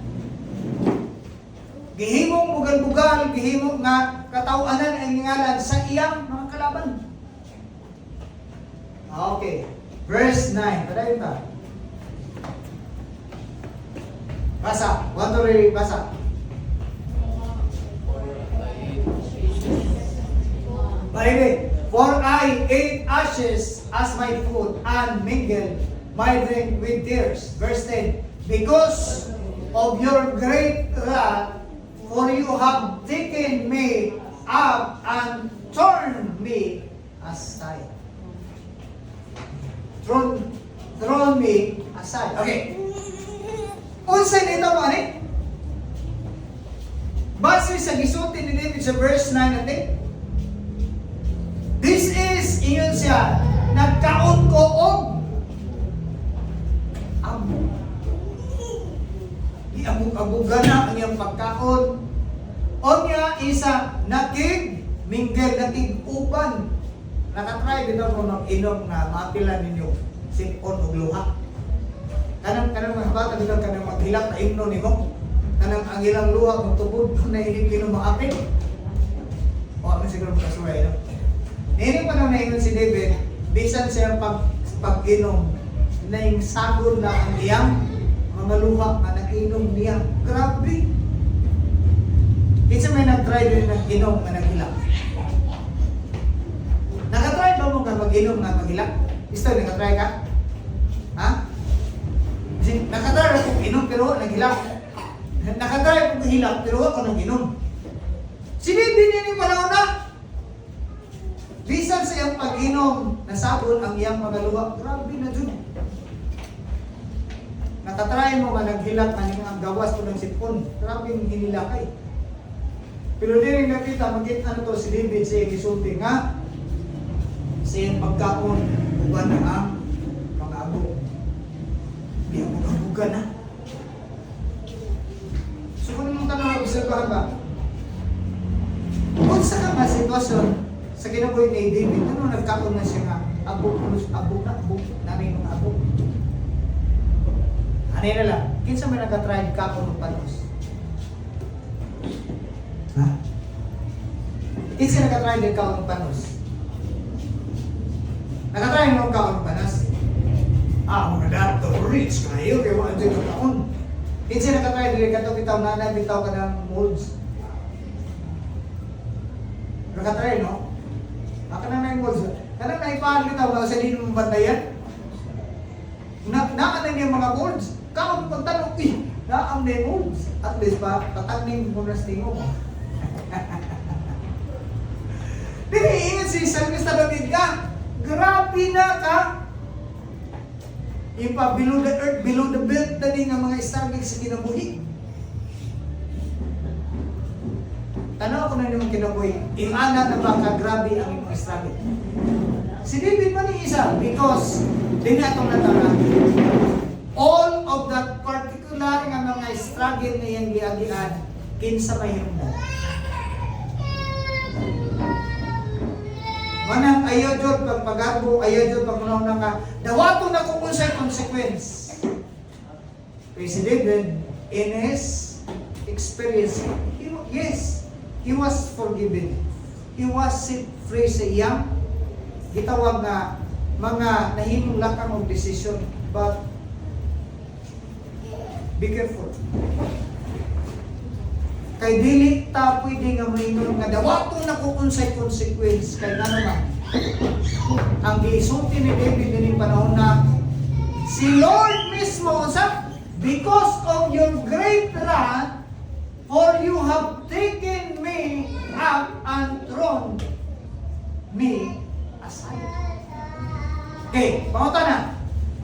Gihimong bugal-bugal, gihimong nga katawanan ang ngalan sa iyang mga kalaban. Okay. Verse 9. Padayon ta. Basa. 1 to 3. Basa. Mahilig. For I ate ashes as my food and mingled my drink with tears. Verse 10. Because of your great wrath, for you have taken me up and torn me aside. Thrown me aside. Okay. Unsay nito mo ani? Base sa gisulti ni David sa verse 9 natin. This is ingon siya, nagkaon ko og Iabog-abugan na ang iyang pagkaon. O niya isa nakig mingle nakig-uban. Nakatry dito ko mag-inom na maapilan ninyo sipon o luha. Kanang mga bata dito kanang maghilak na imno nimo. Kanang ang ilang luha magtubod kung nailig maapil. O ano siguro makasuray no? Nini pa nang naingon si David, bisan siya pag-inom na yung sagon na ang iyang mga luha na nag-inom niya. Grabe! Kinsa may nag-try din nag-inom na naghilak. Nakatry ba mo ka mag-inom na maghilak? Gusto, nakatry ka? Ha? Nakatry ako inom pero naghilak. Nakatry ako maghilak pero ako nag-inom. Sinibin niya pala na. Bisan sa iyang pag-inom, nasabon ang iyang mga luha. Grabe na dyan. Nakatry mo ka naghilak na yung gawas ko ng sipon. Grabe yung hinilakay. Pero di rin nakita, ano to si David sa ikisulti nga sa iyang pagkaon, uban na ang mga abo. Di ang mga buga na. So kung mong tanong, obserbahan ba? Kung sa ka nga sitwasyon, sa kinabuhi ni David, ano nagkaroon na siya nga, abog, namin mga abog. Ano na lang, kinsa may nagka-try kapon ng panos? Ha? Kinsa nagka-try din kapon ng panos? Nagka-try mo kapon ng panos? Mga dato, rich kayo, kaya mga dito kaon. Kinsa nagka-try din kato bitaw na bitaw ka ng molds? Nagka-try, no? Aka na yung molds. Kanang naipahal kita ba sa hindi mo bantayan? Naan na yung mga molds. Kaon pagtanong, naam na yung molds. At least pa, tatangning mo na stingo mo. Diniingat si Salmista David ka. Grabe na ka. Yung pa below the earth, below the belt na din ang mga struggles sa kinabuhi. Tanaw ko na naman kinabuhi. Yung anak na baka grabe ang mga struggle. Si David man yung isa because din atong natara. All of that particular nga mga struggle na iyang giagian kinsa mahimdan. Manang ayaw jud pagpagarbo, ayaw jud pagmunaw na nga dawato na kung unsay consequence. Kay si David in his experience, he was forgiven. He was set free sa iyang gitawag nga mga nahimong lakang og decision, but be careful. Kay dili ta pwede nga maingon nga dawato na ko unsay consequence kay nga naman ang gisulti ni David din panahon na si Lord mismo sa because of your great wrath for you have taken me up and thrown me aside. Okay, pangutan na.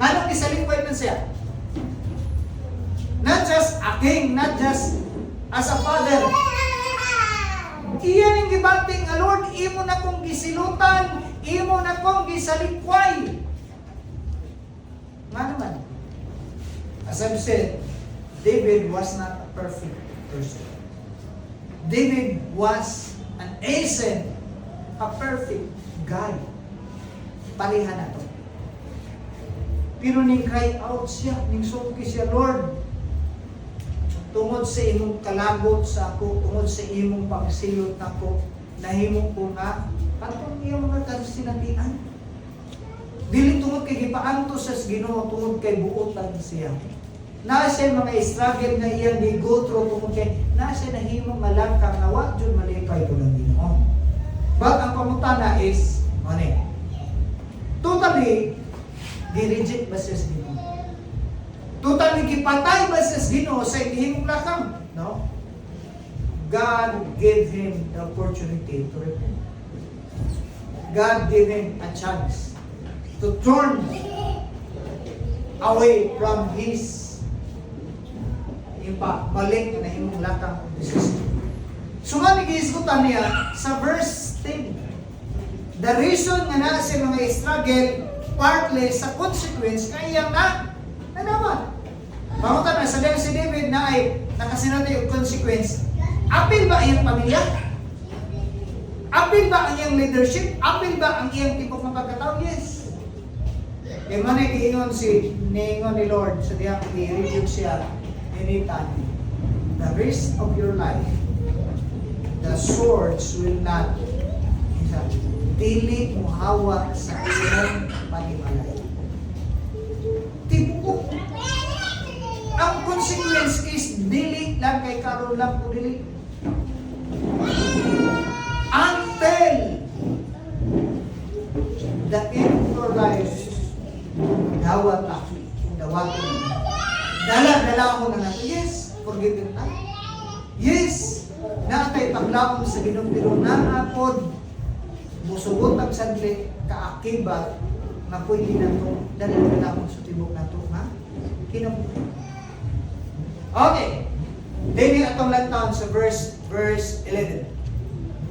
Nganong gisalingkway man siya? Not just a king, not just as a father. Iyan ang gibanting nga Lord, imo na kong gisilutan, imo na kong gisalikway. Nga naman. As I've said, David was not a perfect person. David was an innocent, a perfect guy. Pareha na to. Pero ning cry out siya, ning sungki siya, Lord, tungod sa imong kalagot sa ako, tungod sa imong pagsilot nako, nahimo ko nga katong iyang mga kasinatian. Dili tungod kay gipaanto sa Ginoo, tungod kay buotan siya. Na siya mga struggle na iyang go through tungod kay na siya nahimo malangkang na wa jud malipay ko ng Ginoo. But ang pangutana is, totally di-reject ba siya sa Ginoo? Totally gipatay ba siya sa Ginoo sa ihimong lakang? No? God gave him the opportunity to repent. God gave him a chance to turn away from his balik na ihimong lakang decision. So nga nag-iiskutan niya sa verse 10. The reason nga na sa mga struggle partly sa consequence kaya na naman. Pangutan na sa si David na ay nakasinati yung consequence. Apil ba ang iyang pamilya? Apil ba ang iyang leadership? Apil ba ang iyang tipok ng pagkatao? Yes. Kaya man ay kiingon ni Lord sa diyang i-review siya anytime. The rest of your life, the swords will not dili muhawa sa iyong panimalay. Tipok. Ang consequence is dili lang kay karon lang po dili. Until the end of your life, dawat ako. Dawat ko. Dala ako na nato. Yes, forgiven tayo. Yes, naatay paglapon sa Ginoo na apod musugot ang sadli kaakibat na pwede na ito dala akong sa tibok na ito na kinabuhi. Okay. Dili atong lantaon sa verse 11.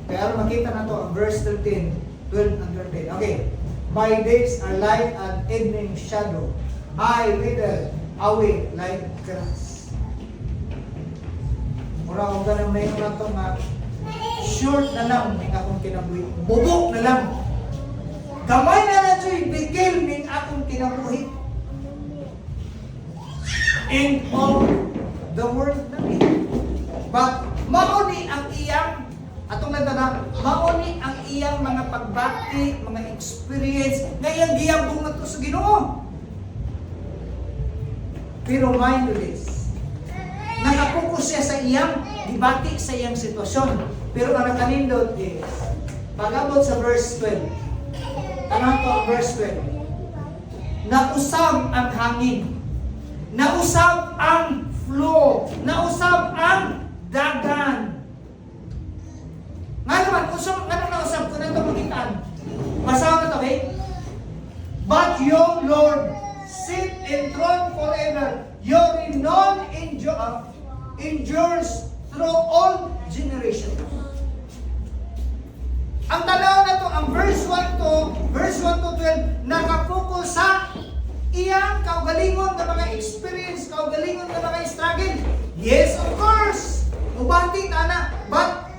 Kaya makita na ito ang verse 13, 12 and 13. Okay. My days are light and evening shadow. I wither away like grass. Mura ko ganang na yung rato nga, short na lang ning akong kinabuhi. Bubok na lang. Gamay na na dyo'y bigil ning akong kinabuhi. In all the world na ni. But, mauni ang iyang, atong nagtana, mauni ang iyang mga pagbati, mga experience, ngayang giyambong na to sa Ginoo. Pero mind you this, nakapokus siya sa iyang dibati sa iyang sitwasyon. Pero ang nakanindot is, pag-abot sa verse 12, tanong to ang verse 12, nausab ang hangin, nausab ang flow, nausab ang dagan. Nga naman, usab, nga naman nausab ko na ito magitan. Basahan na ito, okay? But your Lord, sit enthroned forever. Your renown endures through all generations. Ang tanaw na to, ang verse 1 to 12, nakapokus sa iyang kaugalingon na mga experience, kaugalingon na mga struggle. Yes, of course. Mubanti na, but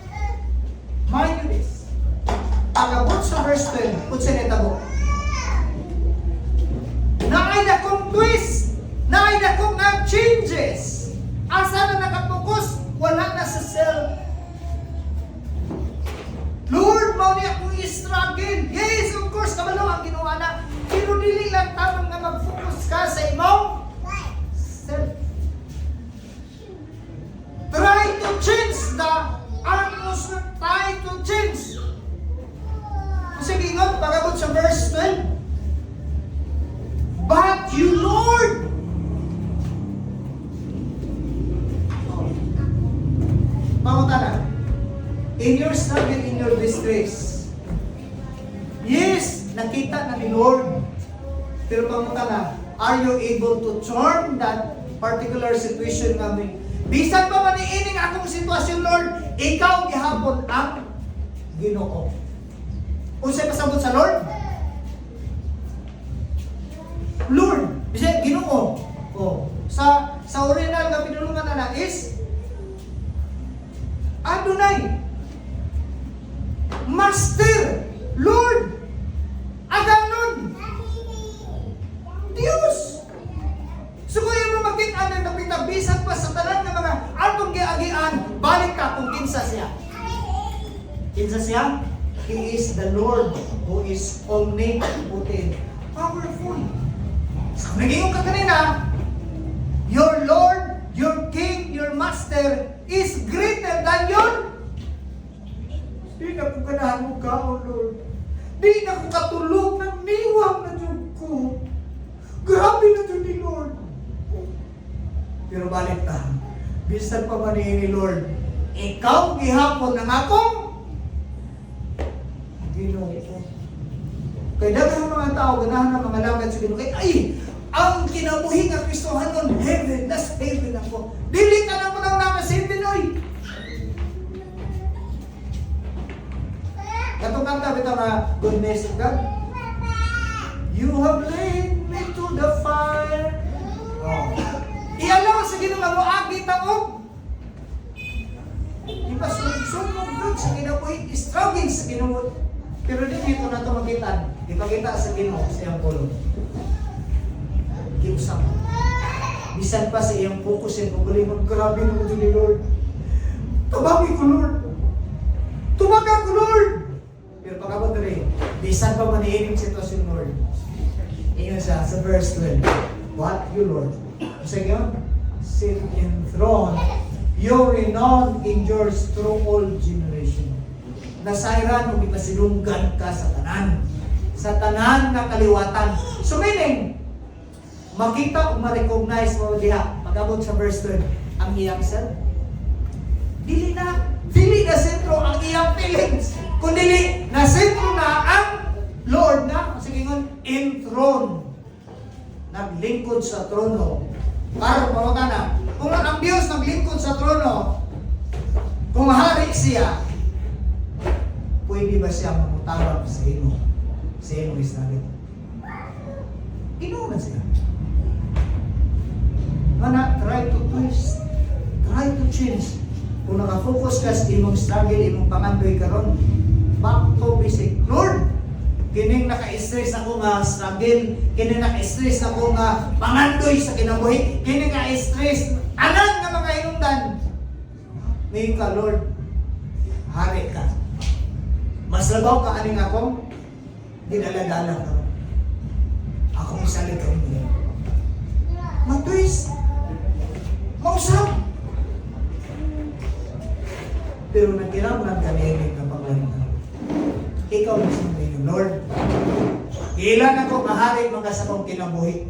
mind you this. Pag-abot sa verse 12, kung sinetabo, naay na kong twist, naay na kong changes. Asa na nakapokus, wala na sa self. Lord, mao ni akong i-struggle. Yes, of course, kabalo ang ginawa na. Pero dili lang tamang nga mag-focus ka sa imong self. Try to change the atmosphere. Try to change. Kasi gingon, pag-abot sa verse 12, but you, Lord, pangutana, in your struggle, in your distress, yes, nakita na ni Lord, pero pangutana, are you able to turn that particular situation namin? Bisan pa man iining akong sitwasyon, Lord, ikaw gihapon ang Ginoo. Unsay pasabot sa Lord? Lord, bisan Ginoo. Oh, sa original nga pinulungan na is Adonai, Master, Lord, Aganon, Diyos. So kung yung makita na napitabisan pa sa tanan ng mga atong giagian, balik ka kung kinsa siya. Kinsa siya? He is the Lord who is omnipotent, powerful. So naging ka kanina, your Lord, your King, your Master is greater than your. Di na ko ganahan mo ka, O Lord. Di na ko katulog ng niwang na Diyog ko. Grabe na Diyog ni Lord. Pero balik ta, bisan pa man ni Lord, ikaw gihapon ng akong Ginoo ko. Kaya daghang mga tao, ganahan ng mga langit sa Ginoo. Ay, ang kinabuhi nga Kristohanon, heaven, that's heaven ako. Dili ka na mo lang naman sa heaven, oy. Katong kanta bitaw na goodness of God. You have laid me to the fire. Oh. Ialaw sa Ginoo nga mo agi taog. Ipasugod doon sa kinabuhi, struggling sa Ginoo. Pero dito na ito makita. Ipakita sa Ginoo sa iyang pulong. Giusap. Bisan pa sa iyang focus yung pagbulimod, grabe naman ni Lord. Tabagi ko, Lord. Tumaga ko, Lord. Pero pagkabot na rin, bisan pa manihiling sitwasyon, Lord. Ingat siya sa verse 12. What you, Lord? Sa inyo, sit enthroned. Your renown endures through all generations. Nasairan mo ipasilunggan ka sa tanan. Sa tanan na kaliwatan. So meaning, makita o ma-recognize mo diha, pag-abot sa verse 12, ang iyang self. Dili na sentro ang iyang feelings. Kundi na sentro na ang Lord na, sige ngon, enthroned. Naglingkod sa trono. Para pamata na, kung ang Diyos naglingkod sa trono, kung hari siya, pwede ba siya mamutawag sa ino? Sa ino Israel? Inuman siya. Mana, try to twist, try to change. Kung nakafocus ka sa imong struggle, imong pangandoy karon, back to basic. Lord, kining naka-stress ako nga struggle, kining naka-stress ako nga pangandoy sa kinabuhi, kining naka-stress, anan nga mga hinungdan. Ngayon ka, Lord, hari ka. Mas labaw ka aning akong dinala-dala ka. Akong salit ka mo. Mag-twist. Mausap. Pero nagkiramlan ka niya na pangalaman. Ikaw na sinabi, Lord, ilan ako mahari makasabang kinabuhi.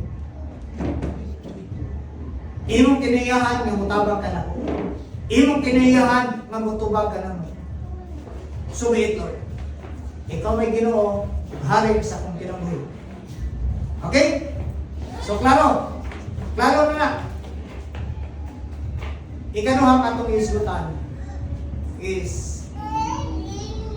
Imong kinayahan nga mutabang ka na. Imong kinayahan nga mutubag ka na. Sumit, Lord. Ikaw may Ginoo, hari sa akong kinabuhi. Okay? So, klaro. Klaro na na. Ikanuhang atong isgutan is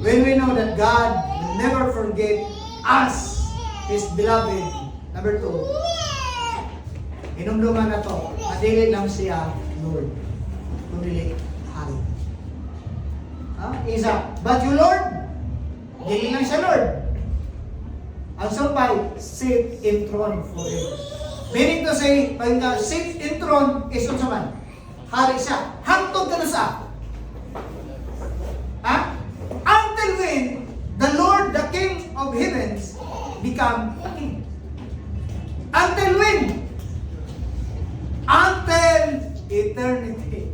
when we know that God will never forget us, His beloved. Number 2, inumduman na to, madili lang siya, Lord. Kundi hari. Isa, but you, Lord, dili lang siya, Lord. Ang sumpay, sit in throne forever. Meaning to say, pag sit in throne is unsa man? Hari siya. Hangtod ka na sa. Until when the Lord, the King of heavens, become a king. Until when? Until eternity.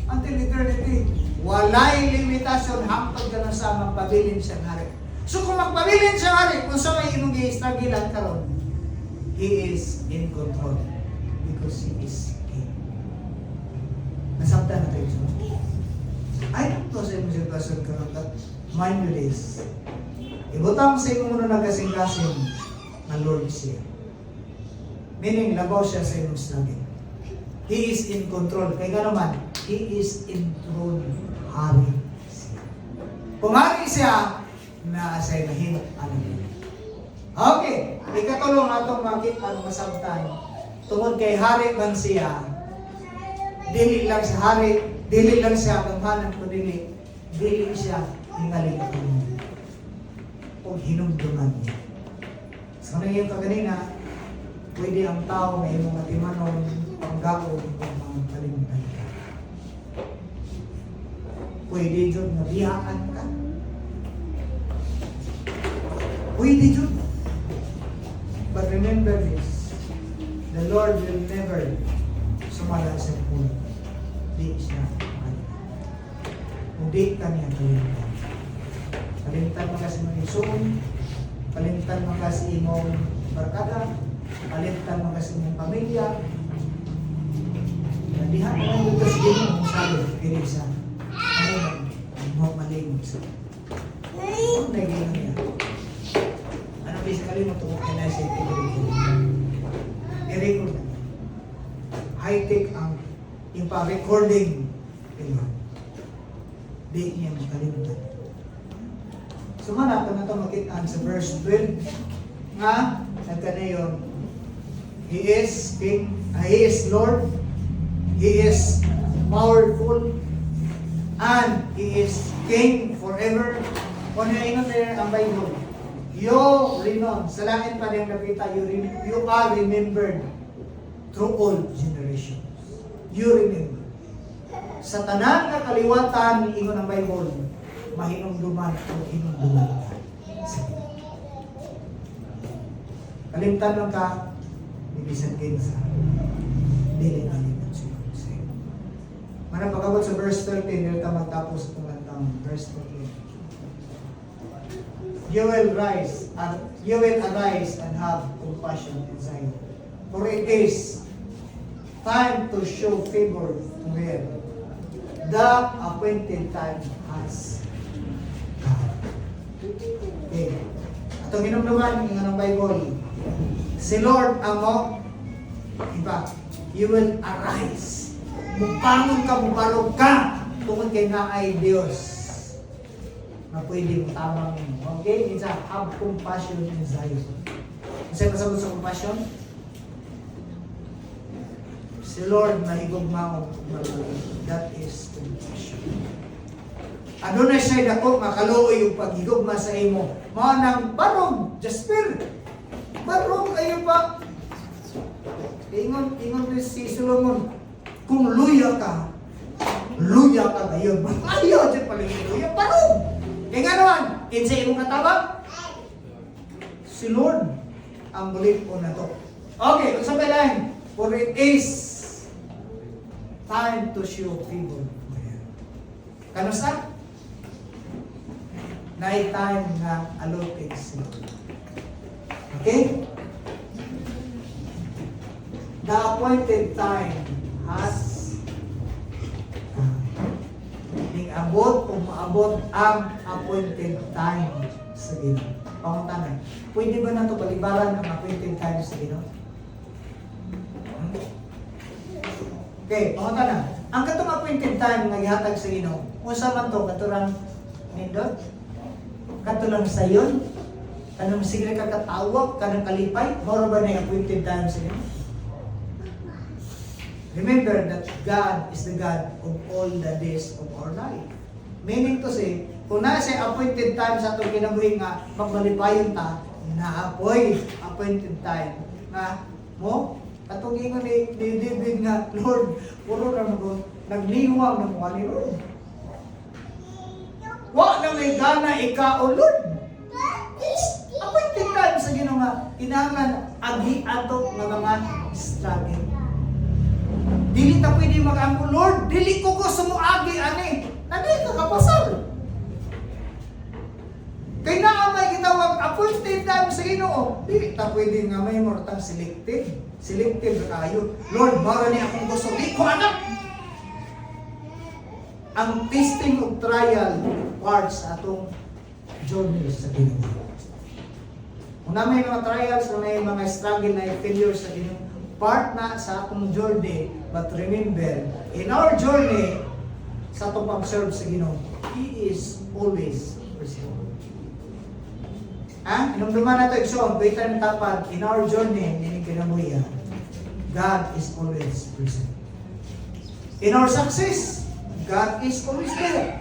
Until eternity. Walay limitasyon, hangtod ka na sa magpabilin siyang hari. So kung magpabilin siyang hari, kung sa may imong i-strugglean karon, He is in control because He is King. Nasabtan na tayo siya. Ay, ito sa imong sitwasyon karon, mind you this. Ibutang sa imong muna nagkasing-kasing na Lord siya. Meaning, labaw siya sa imong struggle. He is in control. Kaya naman, He is in throne. Hari siya. Kung hari siya, na-asay na himot. Okay, ikatulong atong makita ang masabtan. Tungod kay hari man siya, dili lang sa hari, dili lang siya kanghanan ko dili siya hingaling ako. O hinumduman niya. So na yung kaganina, pwede ang tao may mga timanon, panggaon, o mga kalimutan ka. Pwede dyan nabiyaan ka. Pwede dyan. But remember this, the Lord will never sumala sa puno. Di siya kalimutan. Kung di ka niya kalimutan. Kalimutan mo kasi mong isuon, kalimutan mo kasi imong barkada, kalimutan mo kasi imong pamilya. Dihan na lang yung kasi mong sabi, kaya isa, ano mo malimot sa. Ano na yung niya? Basically, matungkol na siya i-record na. High-tech ang yung pa-recording. Di niya makalimutan. So, manata na ito makitaan sa verse 12 nga, nagkanayon, He is King, He is Lord, He is powerful, and He is King forever. Kung na ang Bible, you renown. Sa langit pa rin nakita, you are remembered through all generations. You remember. Sa tanan nga kaliwatan ni ingon ang Bible, mahinumduman o hinumduman ka. Kalimtan lang ka, ibisan kinsa. Dili na liman siya. Manang pagkabot sa verse 13, nila ka magtapos itong lantang verse 13. You will arise and have compassion in Zion. For it is time to show favor to where the appointed time has come. Okay. Atong hinumduman ng Bible. Si Lord amo, iba, you will arise. Mubangon ka, mubarog ka, tungkol kay nga ay Diyos. Na pwede mo tamang mo. Okay? It's a have compassion in Zion. Kasi pasabot sa compassion? Si Lord mahigugmaon. That is compassion. Ano na siya dako makaluoy yung paghigugma sa imo. Mao nang barog, Jasper. Barog ayo pa. Ingon din si Solomon, kung luya ka ngayon. Ayaw dyan pala yung luya. Barog! Kaya nga naman, kinsa imong katabang? Si Lord ang bulit po na to. Okay, kung sabi lang, for it is time to show favor. Kanusta? Night time na allotted si Lord. Okay? The appointed time has abot o maabot ang appointed time sa Ginoo. Panguntangan, pwede ba na ito balibaran ang appointed time sa Ginoo? Okay, panguntangan, ang katong appointed time nga gihatag sa Ginoo, unsa man to katurang nindot? Katulang sayon? Kanang sige ka katawag, kanang kalipay? Moro ba na yung appointed time sa Ginoo? Remember that God is the God of all the days of our life. Meaning to say, kung nasa appointed time sa itong kinabuhi nga, magbalipayon ta, na-appoint, appointed time. Na, mo, atong ingon ni David nga, Lord, puro na nagliwang ng mga ni Lord. Wa na may gana ika o Lord. Appointed time sa Ginoo nga, kinahanglan agi ato nga mga struggle. Dili ta pwede mag-angko, Lord, dili ko sumuagi ani. Nadi ka kapasal. Kay naa may gitawag appointed time sa Ginoo. Dili ta pwede nga may mortang selected. Selected ra kayo. Lord, mara ni akong gusto, di ko anak. Ang testing of trial parts atong journey sa Ginoo. Kung na may mga trials, kung may mga struggle na failures sa Ginoo, part na sa atong journey, but remember, in our journey, sa atong pag-serve sa Ginoo, He is always present. Inumduman na ito, Ikson, tuwita ng tapad, in our journey, hindi kinamuya, God is always present. In our success, God is always there.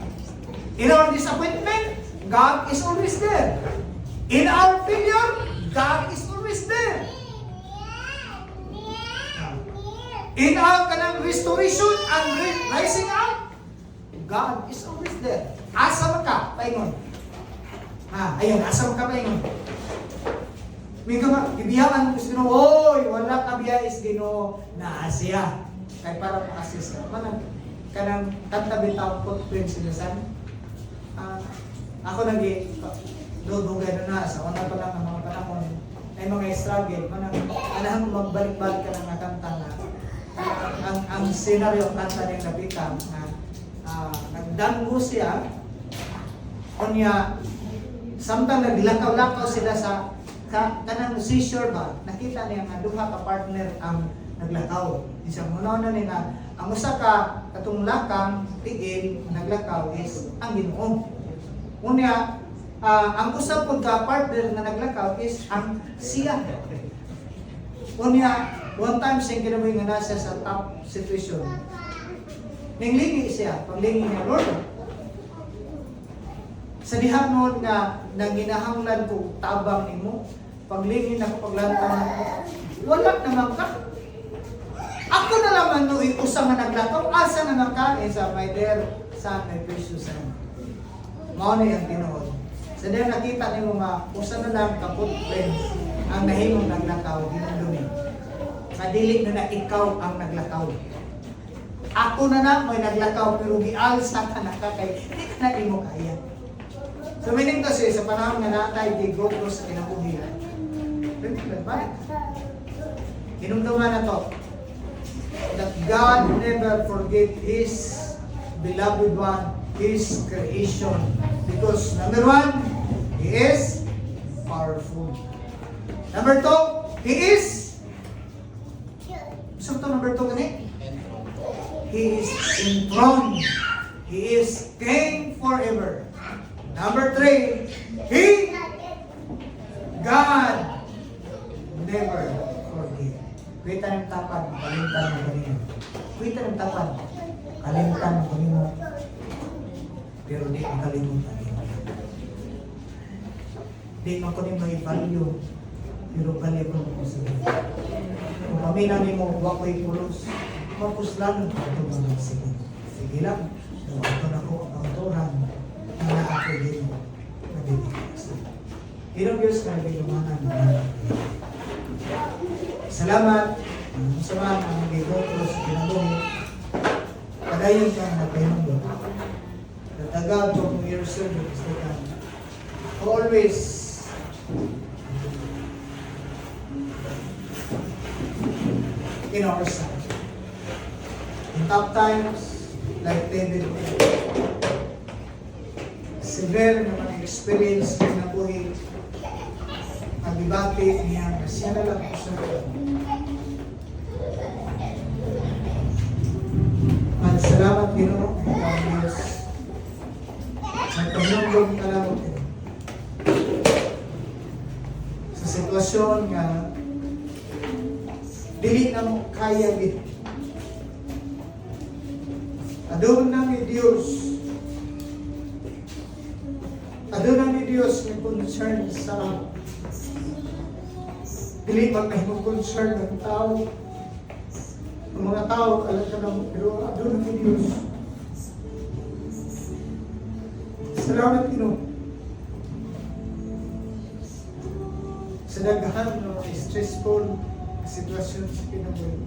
In our disappointment, God is always there. In our failure, God is always there. In our kanang restoration and rising up, God is always there. Asa man ka, paingon. Ayun, asa man ka, paingon. May ka ibiyakan mo sa Ginoo, oy, wala ka biya is Ginoo na Asya. Kay para ma-assist ka. Manang kanang kanta bitaw footprint sinasan. Ako nagi dudugay na sa una pa lang ang mga panahon ay mga struggle, manang magbalik-balik ka ng kanta na ang senaryo kanta ng napitan na nagdanggo siya kunya samtang naglakaw-lakaw sila sa kanang seashore ba nakita niya nga duha ka partner ang naglakaw isang una nila ang usa ka katong lakang tigil naglakaw is ang Ginoo unya ang usa pud ka partner na naglakaw is ang siya unya one time siyang kinabuhi nga nasa sa top situation. Ninglingi siya, paglingi niya, Lord, sa dihang noon nga nanginahanglan ko tabang nimo, paglingi na ko paglantaw ko, wala naman ka. Ako na naman no, usang nga naglakaw, asa naman ka, sa my dear son, my precious son. Mao na yung tinuod. Sa dihang nakita nimo nga, usa na lang kaput friends, ang nahimong naglakaw, ginundumi. Kadili na ikaw ang naglakaw. Ako na may naglakaw pero gialsa ka na kay hindi ka na imo kaya. So meaning to say, sa panahon nga natay di gogro sa kinabuhi. Remember ba? Kinumduman na to. That God never forget His beloved one, His creation. Because number one, He is powerful. Number two, He is so to number 2 kani? He is enthroned. He is king forever. Number 3, God never forget. Kita ng tapan, kalimtan mo kanina. Kita ng tapan, kalimtan mo kanina. Pero di ko kalimutan. Di mo ko ni may value, pero value ko mo sa iyo. Kung kami na ni mo, wako'y pulos, mapuslan ko ito mga sige. Sige lang, ito na ko ang turan na ako din mo. Irong Diyos na bilumanan na. Salamat. Salamat ang bigotos, pinabuhi. Padayon ka na pinabuhi. Natagab ko kung your service na ka. Always in our side. In tough times, like David, severe na mga experience na buhay, nagbibati niya na siya na lang po sa at salamat Ginoo ang Diyos sa tumulong ka lang sa sitwasyon nga dili na mo kaya din. Adon namin Diyos. Adon namin Diyos may concern sa dili magkahimong concern ng tao. Ang mga tao, alam ka lang, pero adon namin Diyos. Salamat Ginoo. Sa daghan ng stressful sitwasyon sa kinabuhi.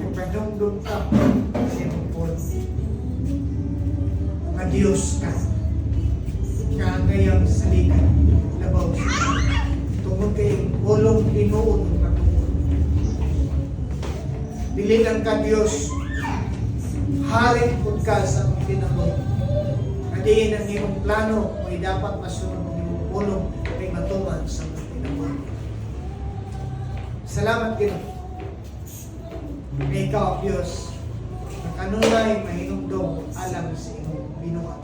Nagpadungdong ka sa iyong port. Mag-Diyos ka. Kagayang salikan. Labaw siya. Tungkol kayong ulong linuod ng katungkol. Dili lang ka Diyos. Haring po ka sa mga kinabuhi. Kadiin ang iyong plano ay dapat masunod ng iyong ulong ay matuman sa mga kinabuhi. Salamat Ginoo. May ikaw, Diyos, na kanunay mahinugdong alam sa iyong binuhat.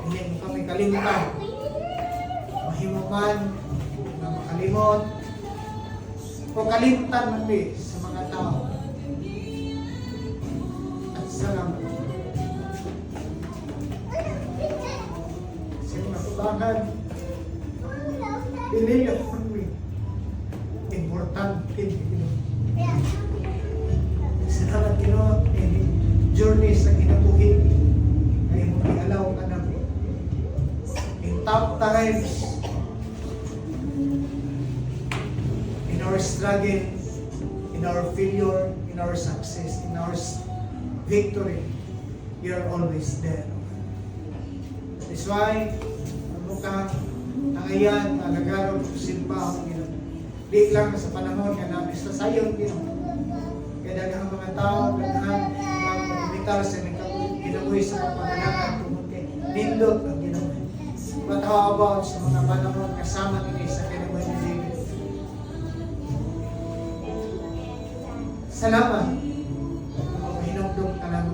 Hindi mo kami kalimutan. Mahimuman na makalimot o kalimutan natin sa mga tao. At salamat. Sa mga tubangan, pilihan kami. Importante Ginoo. Salamat Ginoo, journey sa kinabuhi ay mo ialaw ka na in tough times, in our struggle, in our failure, in our success, in our victory, you are always there. That's why ano ka nangayan, nagagarot simbahan Ginoo. Di lang sa panahon nga namin sa sayon Ginoo. Kaya daghang mga tao, daghang mga komunitar sa kinabuhi sa mga pangalakan tungkol kay nindot ang Ginoo. What how about sa mga panahon kasama nila sa kinabuhi ni David? Salamat. Hinugdong ka lang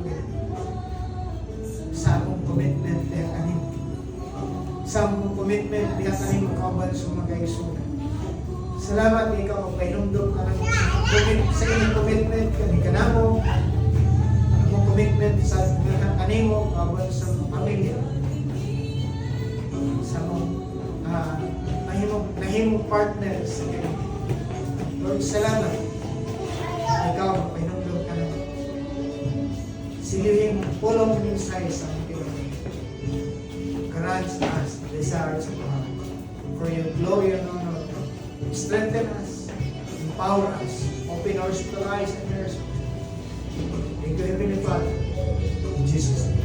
sa akong commitment diya kanin. Sa akong commitment diya kanin kauban sa mga kaigsunan. Salamat ikaw ang painumdum ka ng sa inyong commitment kani kanamo. Ang commitment sa kanimo kauban sa pamilya. Sa mga nahimong partner sa inyo. Lord, salamat. Ikaw ang painumdum ka ng silihing pulong minsay sa mga Pinoy. Grant us the desires of our heart for your glory and honor. Strengthen us, empower us, open our spiritual eyes and ears. Thank you, Heavenly Father. In Jesus' name.